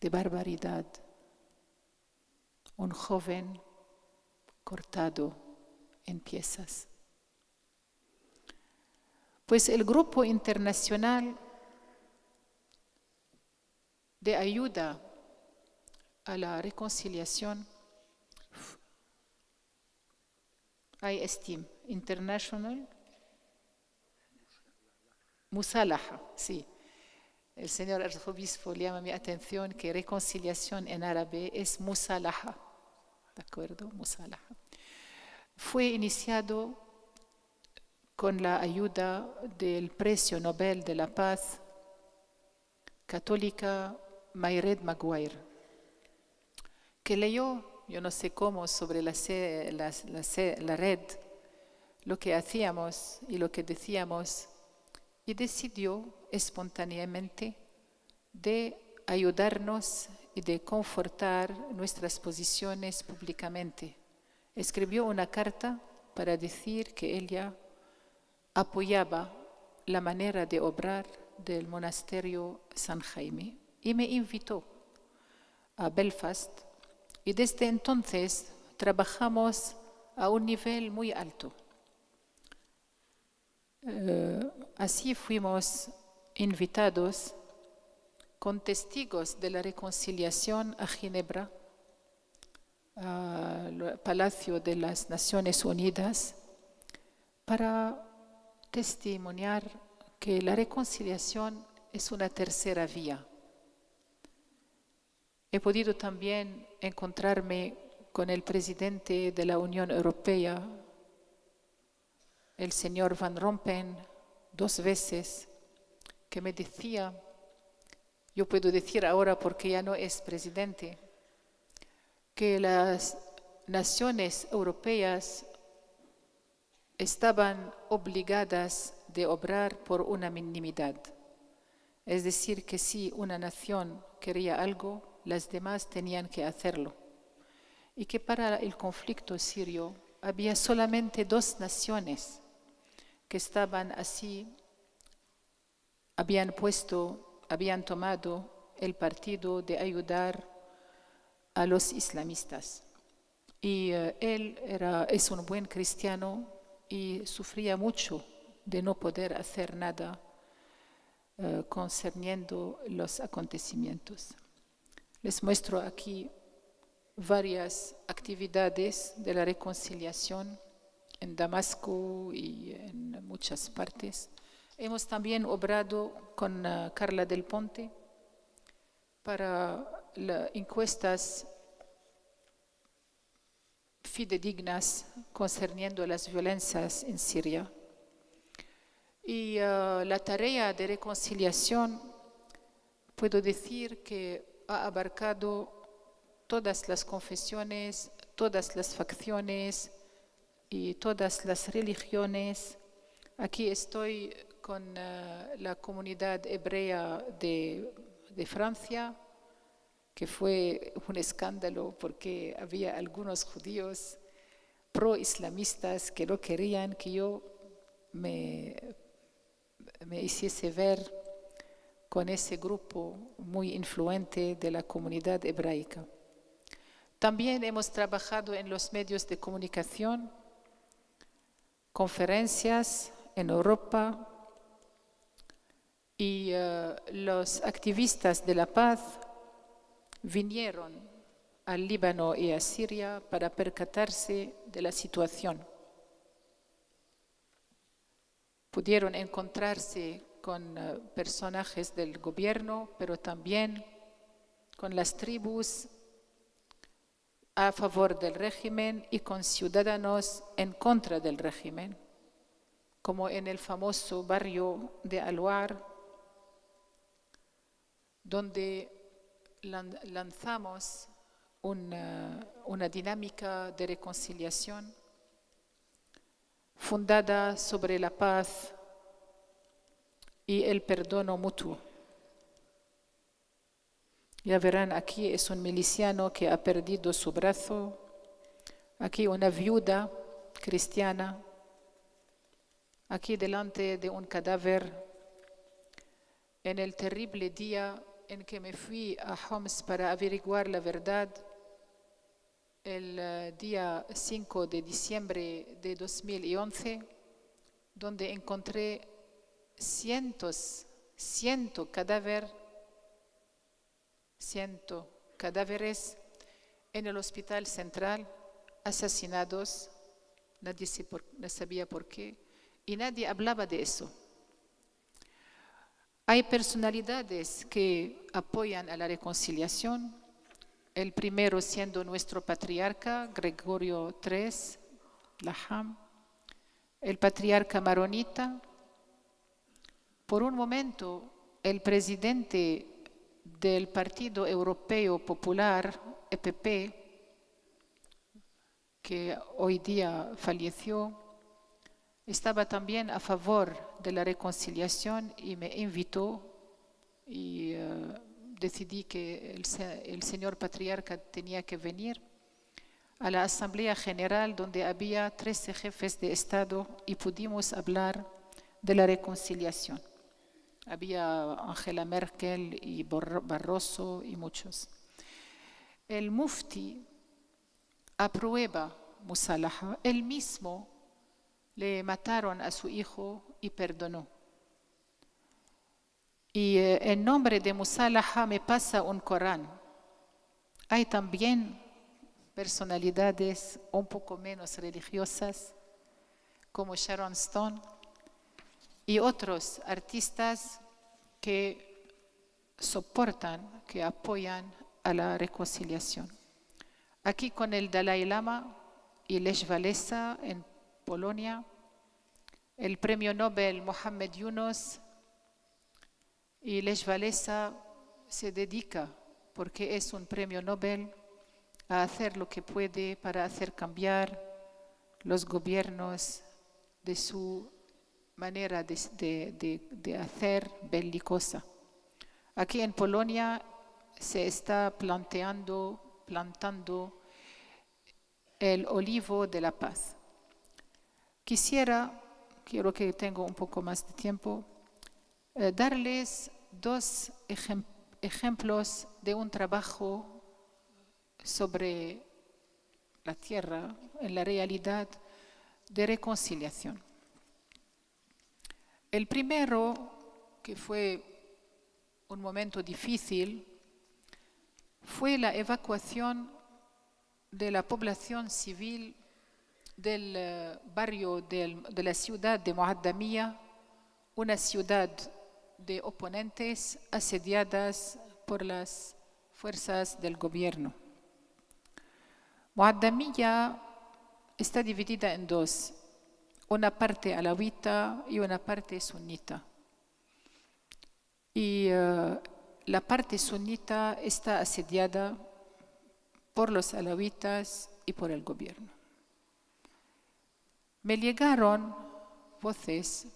S2: de barbaridad. Un joven cortado en piezas. Pues el Grupo Internacional de Ayuda a la Reconciliación, ISTIM, International Musalaha, sí. El señor arzobispo llama mi atención que reconciliación en árabe es musalaha. ¿De acuerdo? Musalaha. Fue iniciado con la ayuda del Premio Nobel de la Paz católica Mairead Maguire, que leyó, yo no sé cómo, sobre la red, lo que hacíamos y lo que decíamos, y decidió espontáneamente de ayudarnos y de confortar nuestras posiciones públicamente. Escribió una carta para decir que ella apoyaba la manera de obrar del monasterio San Jaime y me invitó a Belfast y desde entonces trabajamos a un nivel muy alto. Así fuimos invitados con testigos de la reconciliación a Ginebra, al Palacio de las Naciones Unidas, para testimoniar que la reconciliación es una tercera vía. He podido también encontrarme con el presidente de la Unión Europea, el señor Van Rompuy, 2 veces, que me decía, yo puedo decir ahora porque ya no es presidente, que las naciones europeas estaban obligadas de obrar por unanimidad. Es decir, que si una nación quería algo, las demás tenían que hacerlo. Y que para el conflicto sirio había solamente 2 naciones que estaban así, habían tomado el partido de ayudar a los islamistas. Y él es un buen cristiano y sufría mucho de no poder hacer nada concerniendo los acontecimientos. Les muestro aquí varias actividades de la reconciliación en Damasco y en muchas partes. Hemos también obrado con Carla del Ponte para encuestas fidedignas concerniendo las violencias en Siria. Y la tarea de reconciliación, puedo decir que ha abarcado todas las confesiones, todas las facciones y todas las religiones. Aquí estoy con la comunidad hebrea de Francia, que fue un escándalo porque había algunos judíos pro-islamistas que no querían que yo me hiciese ver con ese grupo muy influente de la comunidad hebraica. También hemos trabajado en los medios de comunicación, conferencias en Europa, y los activistas de la paz vinieron al Líbano y a Siria para percatarse de la situación. Pudieron encontrarse con personajes del gobierno, pero también con las tribus a favor del régimen y con ciudadanos en contra del régimen, como en el famoso barrio de Al-War, donde lanzamos una dinámica de reconciliación fundada sobre la paz y el perdono mutuo. Ya verán, aquí es un miliciano que ha perdido su brazo, aquí una viuda cristiana, aquí delante de un cadáver. En el terrible día en que me fui a Homs para averiguar la verdad, el día 5 de diciembre de 2011, donde encontré cientos cadáveres en el hospital central, asesinados, nadie sabía por qué, y nadie hablaba de eso. Hay personalidades que apoyan a la reconciliación, el primero siendo nuestro patriarca, Gregorio III, Laham, el patriarca maronita. Por un momento, el presidente del Partido Europeo Popular, EPP, que hoy día falleció, estaba también a favor de la reconciliación y me invitó y decidí que el señor patriarca tenía que venir a la Asamblea General, donde había 13 jefes de Estado y pudimos hablar de la reconciliación. Había Angela Merkel y Barroso y muchos. El mufti aprueba Musalaha. Él mismo le mataron a su hijo y perdonó. Y en nombre de Musalaha me pasa un Corán. Hay también personalidades un poco menos religiosas, como Sharon Stone, y otros artistas que soportan, que apoyan a la reconciliación. Aquí con el Dalai Lama y Lech Walesa en Polonia, el premio Nobel Mohamed Yunus, y Lech Walesa se dedica, porque es un premio Nobel, a hacer lo que puede para hacer cambiar los gobiernos de su manera de hacer belicosa. Aquí en Polonia se está plantando el olivo de la paz. Quiero que tengo un poco más de tiempo, darles dos ejemplos de un trabajo sobre la tierra, en la realidad de reconciliación. El primero, que fue un momento difícil, fue la evacuación de la población civil del barrio de la ciudad de Mohaddamiyya una ciudad de oponentes asediadas por las fuerzas del gobierno. Muaddamiyya está dividida en dos, una parte alawita y una parte sunita. Y la parte sunita está asediada por los alawitas y por el gobierno. Me llegaron voces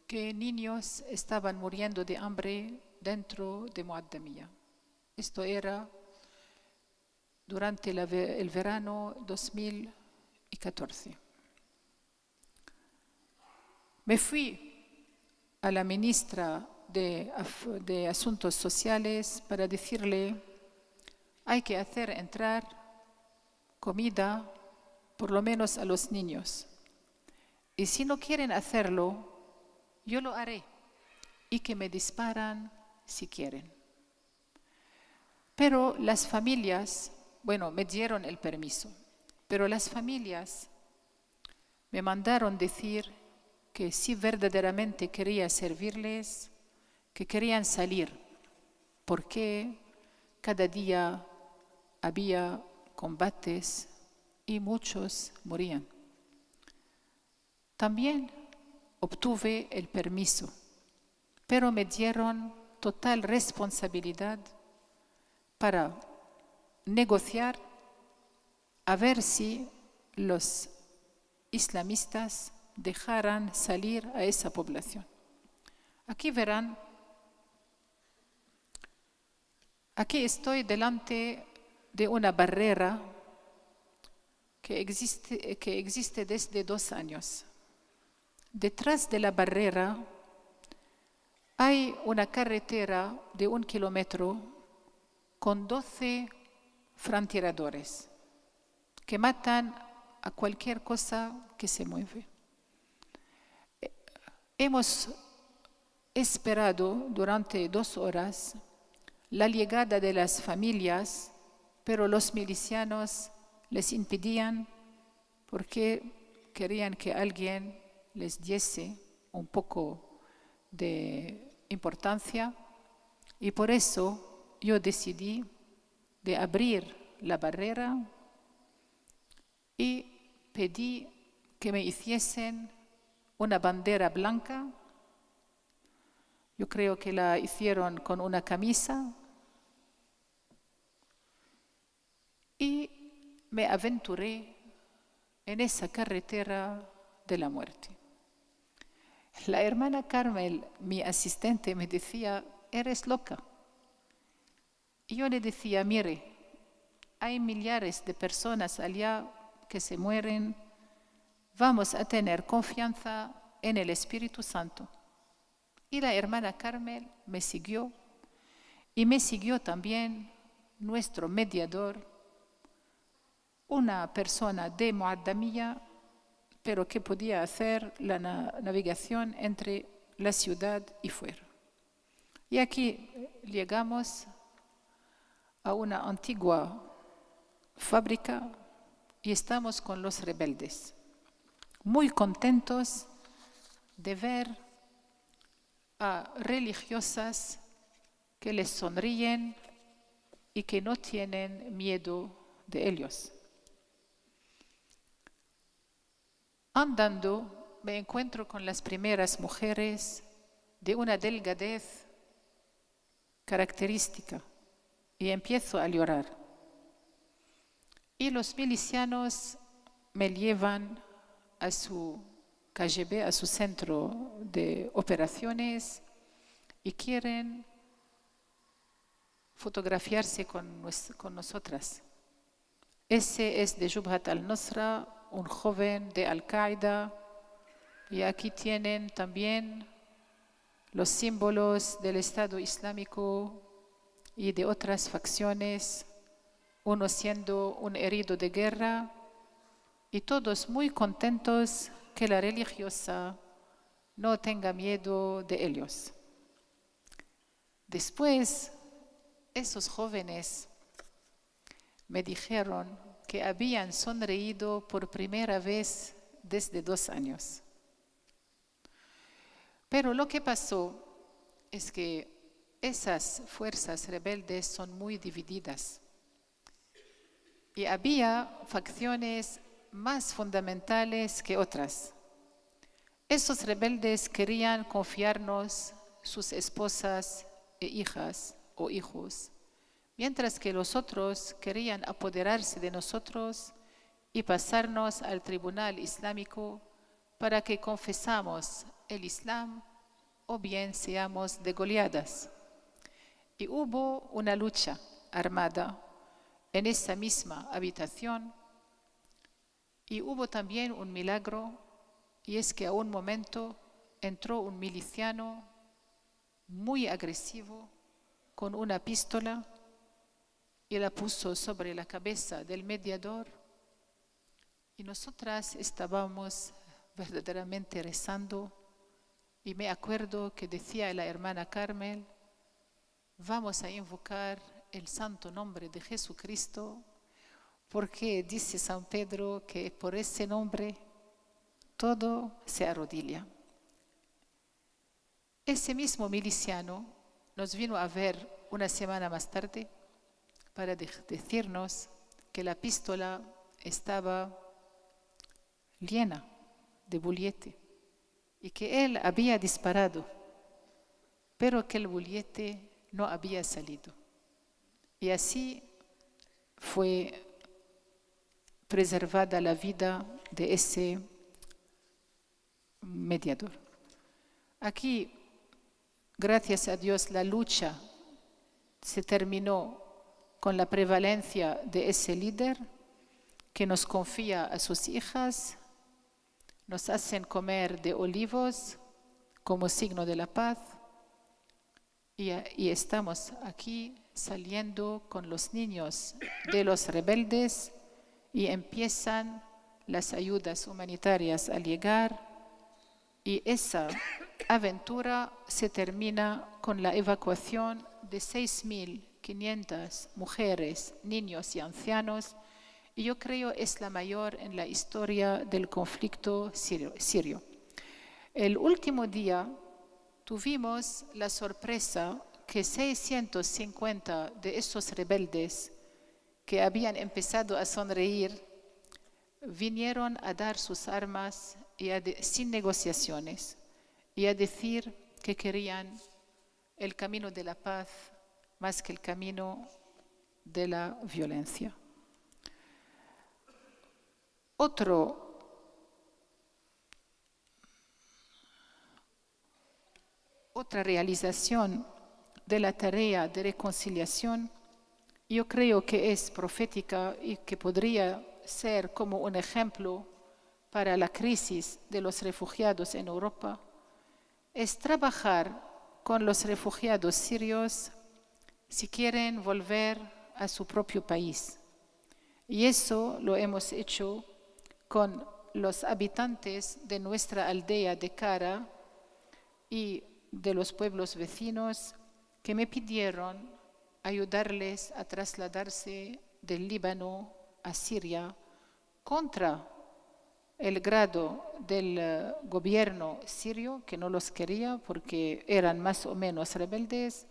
S2: que niños estaban muriendo de hambre dentro de Muaddamiyya. Esto era durante el verano 2014. Me fui a la ministra de Asuntos Sociales para decirle: hay que hacer entrar comida, por lo menos a los niños. Y si no quieren hacerlo, yo lo haré. Y que me disparan si quieren. Pero las familias, me dieron el permiso, pero las familias me mandaron decir que si verdaderamente quería servirles, que querían salir, porque cada día había combates y muchos morían. También obtuve el permiso, pero me dieron total responsabilidad para negociar a ver si los islamistas dejaran salir a esa población. Aquí verán, aquí estoy delante de una barrera que existe desde 2 años. Detrás de la barrera hay una carretera de 1 kilómetro con 12 francotiradores que matan a cualquier cosa que se mueve. Hemos esperado durante 2 horas la llegada de las familias, pero los milicianos les impedían porque querían que alguien les diese un poco de importancia, y por eso yo decidí de abrir la barrera y pedí que me hiciesen una bandera blanca. Yo creo que la hicieron con una camisa, y me aventuré en esa carretera de la muerte. La hermana Carmel, mi asistente, me decía: eres loca. Y yo le decía: mire, hay millares de personas allá que se mueren, vamos a tener confianza en el Espíritu Santo. Y la hermana Carmel me siguió, y me siguió también nuestro mediador, una persona de Muaddamiyya, pero que podía hacer la navegación entre la ciudad y fuera. Y aquí llegamos a una antigua fábrica y estamos con los rebeldes, muy contentos de ver a religiosas que les sonríen y que no tienen miedo de ellos. Andando me encuentro con las primeras mujeres de una delgadez característica y empiezo a llorar. Y los milicianos me llevan a su KGB, a su centro de operaciones, y quieren fotografiarse con nosotras. Ese es de Jubhat al-Nusra, un joven de Al-Qaeda, y aquí tienen también los símbolos del Estado Islámico y de otras facciones, uno siendo un herido de guerra, y todos muy contentos que la religiosa no tenga miedo de ellos. Después, esos jóvenes me dijeron que habían sonreído por primera vez desde 2 años. Pero lo que pasó es que esas fuerzas rebeldes son muy divididas y había facciones más fundamentales que otras. Esos rebeldes querían confiarnos sus esposas e hijas o hijos, mientras que los otros querían apoderarse de nosotros y pasarnos al tribunal islámico para que confesamos el Islam o bien seamos degolladas. Y hubo una lucha armada en esa misma habitación y hubo también un milagro, y es que a un momento entró un miliciano muy agresivo con una pistola y la puso sobre la cabeza del mediador, y nosotras estábamos verdaderamente rezando, y me acuerdo que decía la hermana Carmel: vamos a invocar el santo nombre de Jesucristo, porque dice San Pedro que por ese nombre todo se arrodilla. Ese mismo miliciano nos vino a ver una semana más tarde para decirnos que la pistola estaba llena de bullete y que él había disparado, pero que el bullete no había salido. Y así fue preservada la vida de ese mediador. Aquí, gracias a Dios, la lucha se terminó con la prevalencia de ese líder que nos confía a sus hijas, nos hacen comer de olivos como signo de la paz, y estamos aquí saliendo con los niños de los rebeldes y empiezan las ayudas humanitarias a llegar, y esa aventura se termina con la evacuación de 6.500 mujeres, niños y ancianos, y yo creo es la mayor en la historia del conflicto sirio. El último día tuvimos la sorpresa que 650 de esos rebeldes que habían empezado a sonreír vinieron a dar sus armas y sin negociaciones y a decir que querían el camino de la paz más que el camino de la violencia. Otra realización de la tarea de reconciliación, yo creo que es profética y que podría ser como un ejemplo para la crisis de los refugiados en Europa, es trabajar con los refugiados sirios si quieren volver a su propio país. Y eso lo hemos hecho con los habitantes de nuestra aldea de Kara y de los pueblos vecinos que me pidieron ayudarles a trasladarse del Líbano a Siria contra el grado del gobierno sirio, que no los quería porque eran más o menos rebeldes,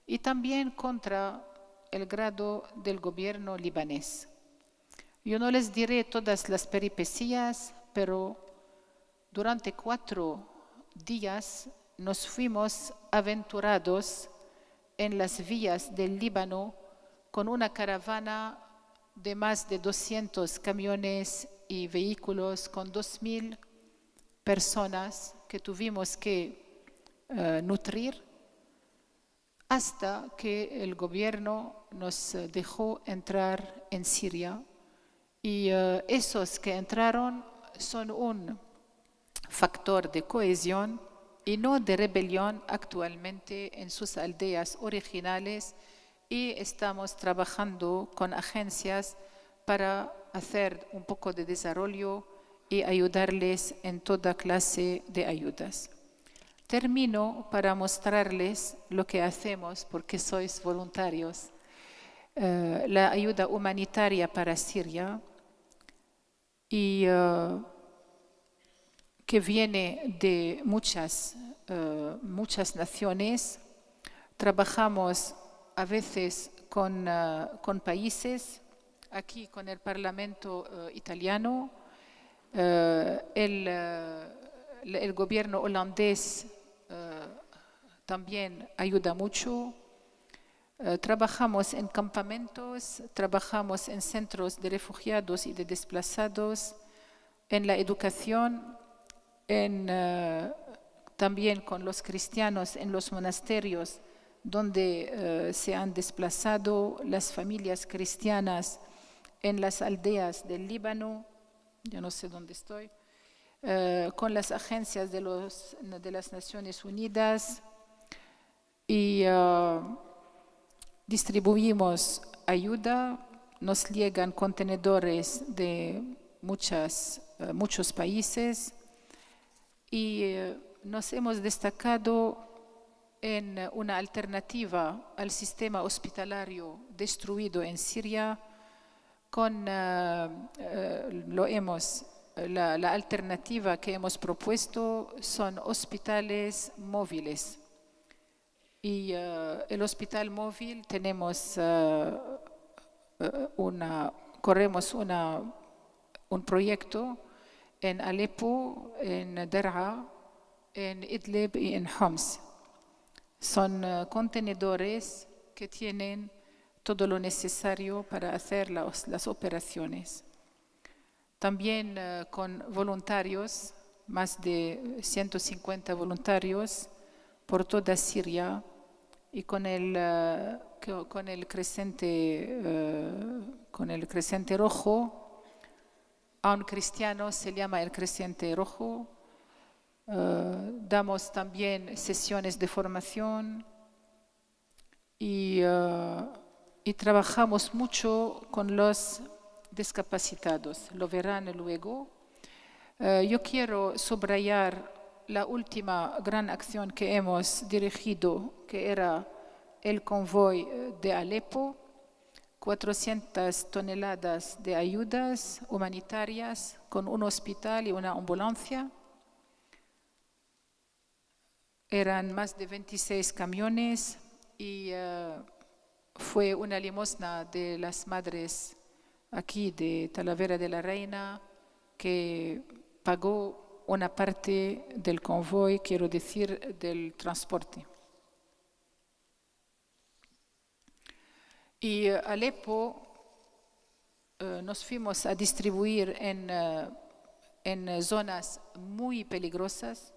S2: y también contra el grado del gobierno libanés. Yo no les diré todas las peripecias, pero durante 4 días nos fuimos aventurados en las vías del Líbano con una caravana de más de 200 camiones y vehículos con 2.000 personas que tuvimos que nutrir hasta que el gobierno nos dejó entrar en Siria. Y esos que entraron son un factor de cohesión y no de rebelión actualmente en sus aldeas originales, y estamos trabajando con agencias para hacer un poco de desarrollo y ayudarles en toda clase de ayudas. Termino para mostrarles lo que hacemos porque sois voluntarios. La ayuda humanitaria para Siria, y que viene de muchas naciones. Trabajamos a veces con países, aquí con el Parlamento italiano, el gobierno holandés también ayuda mucho. Trabajamos en campamentos, trabajamos en centros de refugiados y de desplazados, en la educación, también con los cristianos en los monasterios donde se han desplazado las familias cristianas en las aldeas del Líbano, yo no sé dónde estoy, con las agencias de las Naciones Unidas y distribuimos ayuda, nos llegan contenedores de muchos países y nos hemos destacado en una alternativa al sistema hospitalario destruido en Siria. La alternativa que hemos propuesto son hospitales móviles. Y el hospital móvil corremos un proyecto en Alepo, en Daraa, en Idlib y en Homs. Son contenedores que tienen todo lo necesario para hacer las operaciones. También con voluntarios, más de 150 voluntarios por toda Siria y con el Crescente Rojo. A un cristiano se llama el Crescente Rojo. Damos también sesiones de formación y trabajamos mucho con los discapacitados. Lo verán luego. Yo quiero subrayar la última gran acción que hemos dirigido, que era el convoy de Alepo, 400 toneladas de ayudas humanitarias con un hospital y una ambulancia. Eran más de 26 camiones y fue una limosna de las madres aquí de Talavera de la Reina que pagó una parte del convoy, quiero decir, del transporte. Y Alepo nos fuimos a distribuir en zonas muy peligrosas,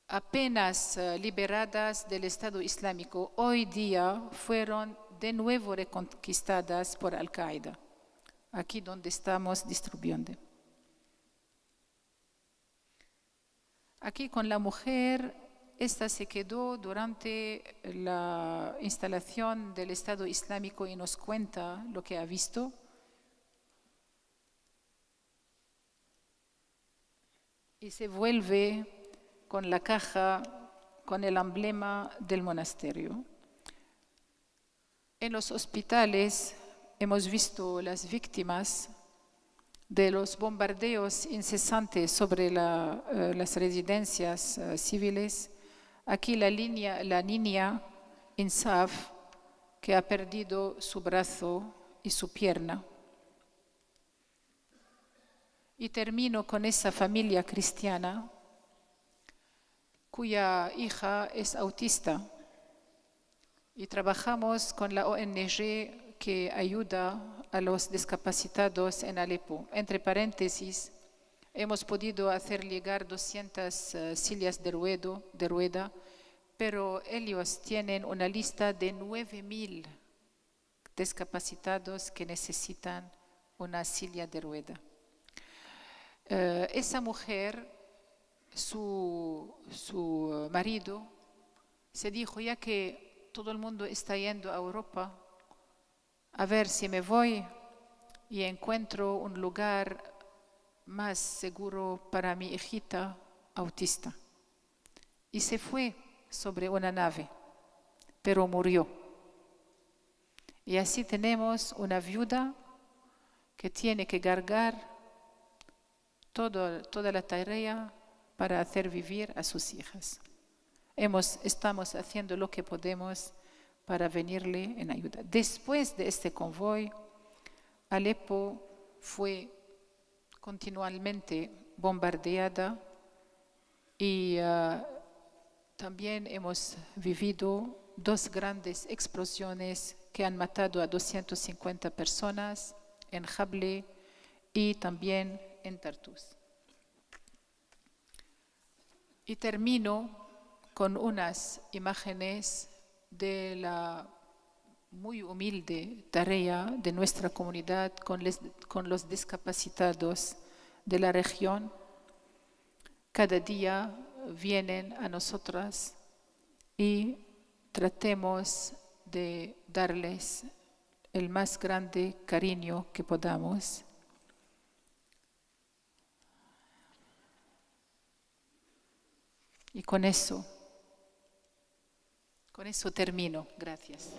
S2: apenas liberadas del Estado Islámico. Hoy día fueron de nuevo reconquistadas por Al-Qaeda, aquí donde estamos distribuyendo. Aquí con la mujer, esta se quedó durante la instalación del Estado Islámico y nos cuenta lo que ha visto. Y se vuelve con la caja, con el emblema del monasterio. En los hospitales hemos visto las víctimas de los bombardeos incesantes sobre las residencias civiles. Aquí la niña Insaf, que ha perdido su brazo y su pierna. Y termino con esa familia cristiana cuya hija es autista. Y trabajamos con la ONG que ayuda a los discapacitados en Alepo. Entre paréntesis, hemos podido hacer llegar 200 sillas de rueda, pero ellos tienen una lista de 9.000 discapacitados que necesitan una silla de rueda. Esa mujer, su marido, se dijo, ya que todo el mundo está yendo a Europa, a ver si me voy y encuentro un lugar más seguro para mi hijita autista. Y se fue sobre una nave, pero murió. Y así tenemos una viuda que tiene que cargar toda la tarea para hacer vivir a sus hijas. Estamos haciendo lo que podemos para venirle en ayuda. Después de este convoy, Alepo fue continuamente bombardeada y también hemos vivido 2 grandes explosiones que han matado a 250 personas en Jable y también en Tartus. Y termino con unas imágenes de la muy humilde tarea de nuestra comunidad con los discapacitados de la región. Cada día vienen a nosotras y tratemos de darles el más grande cariño que podamos. Y con eso termino. Gracias.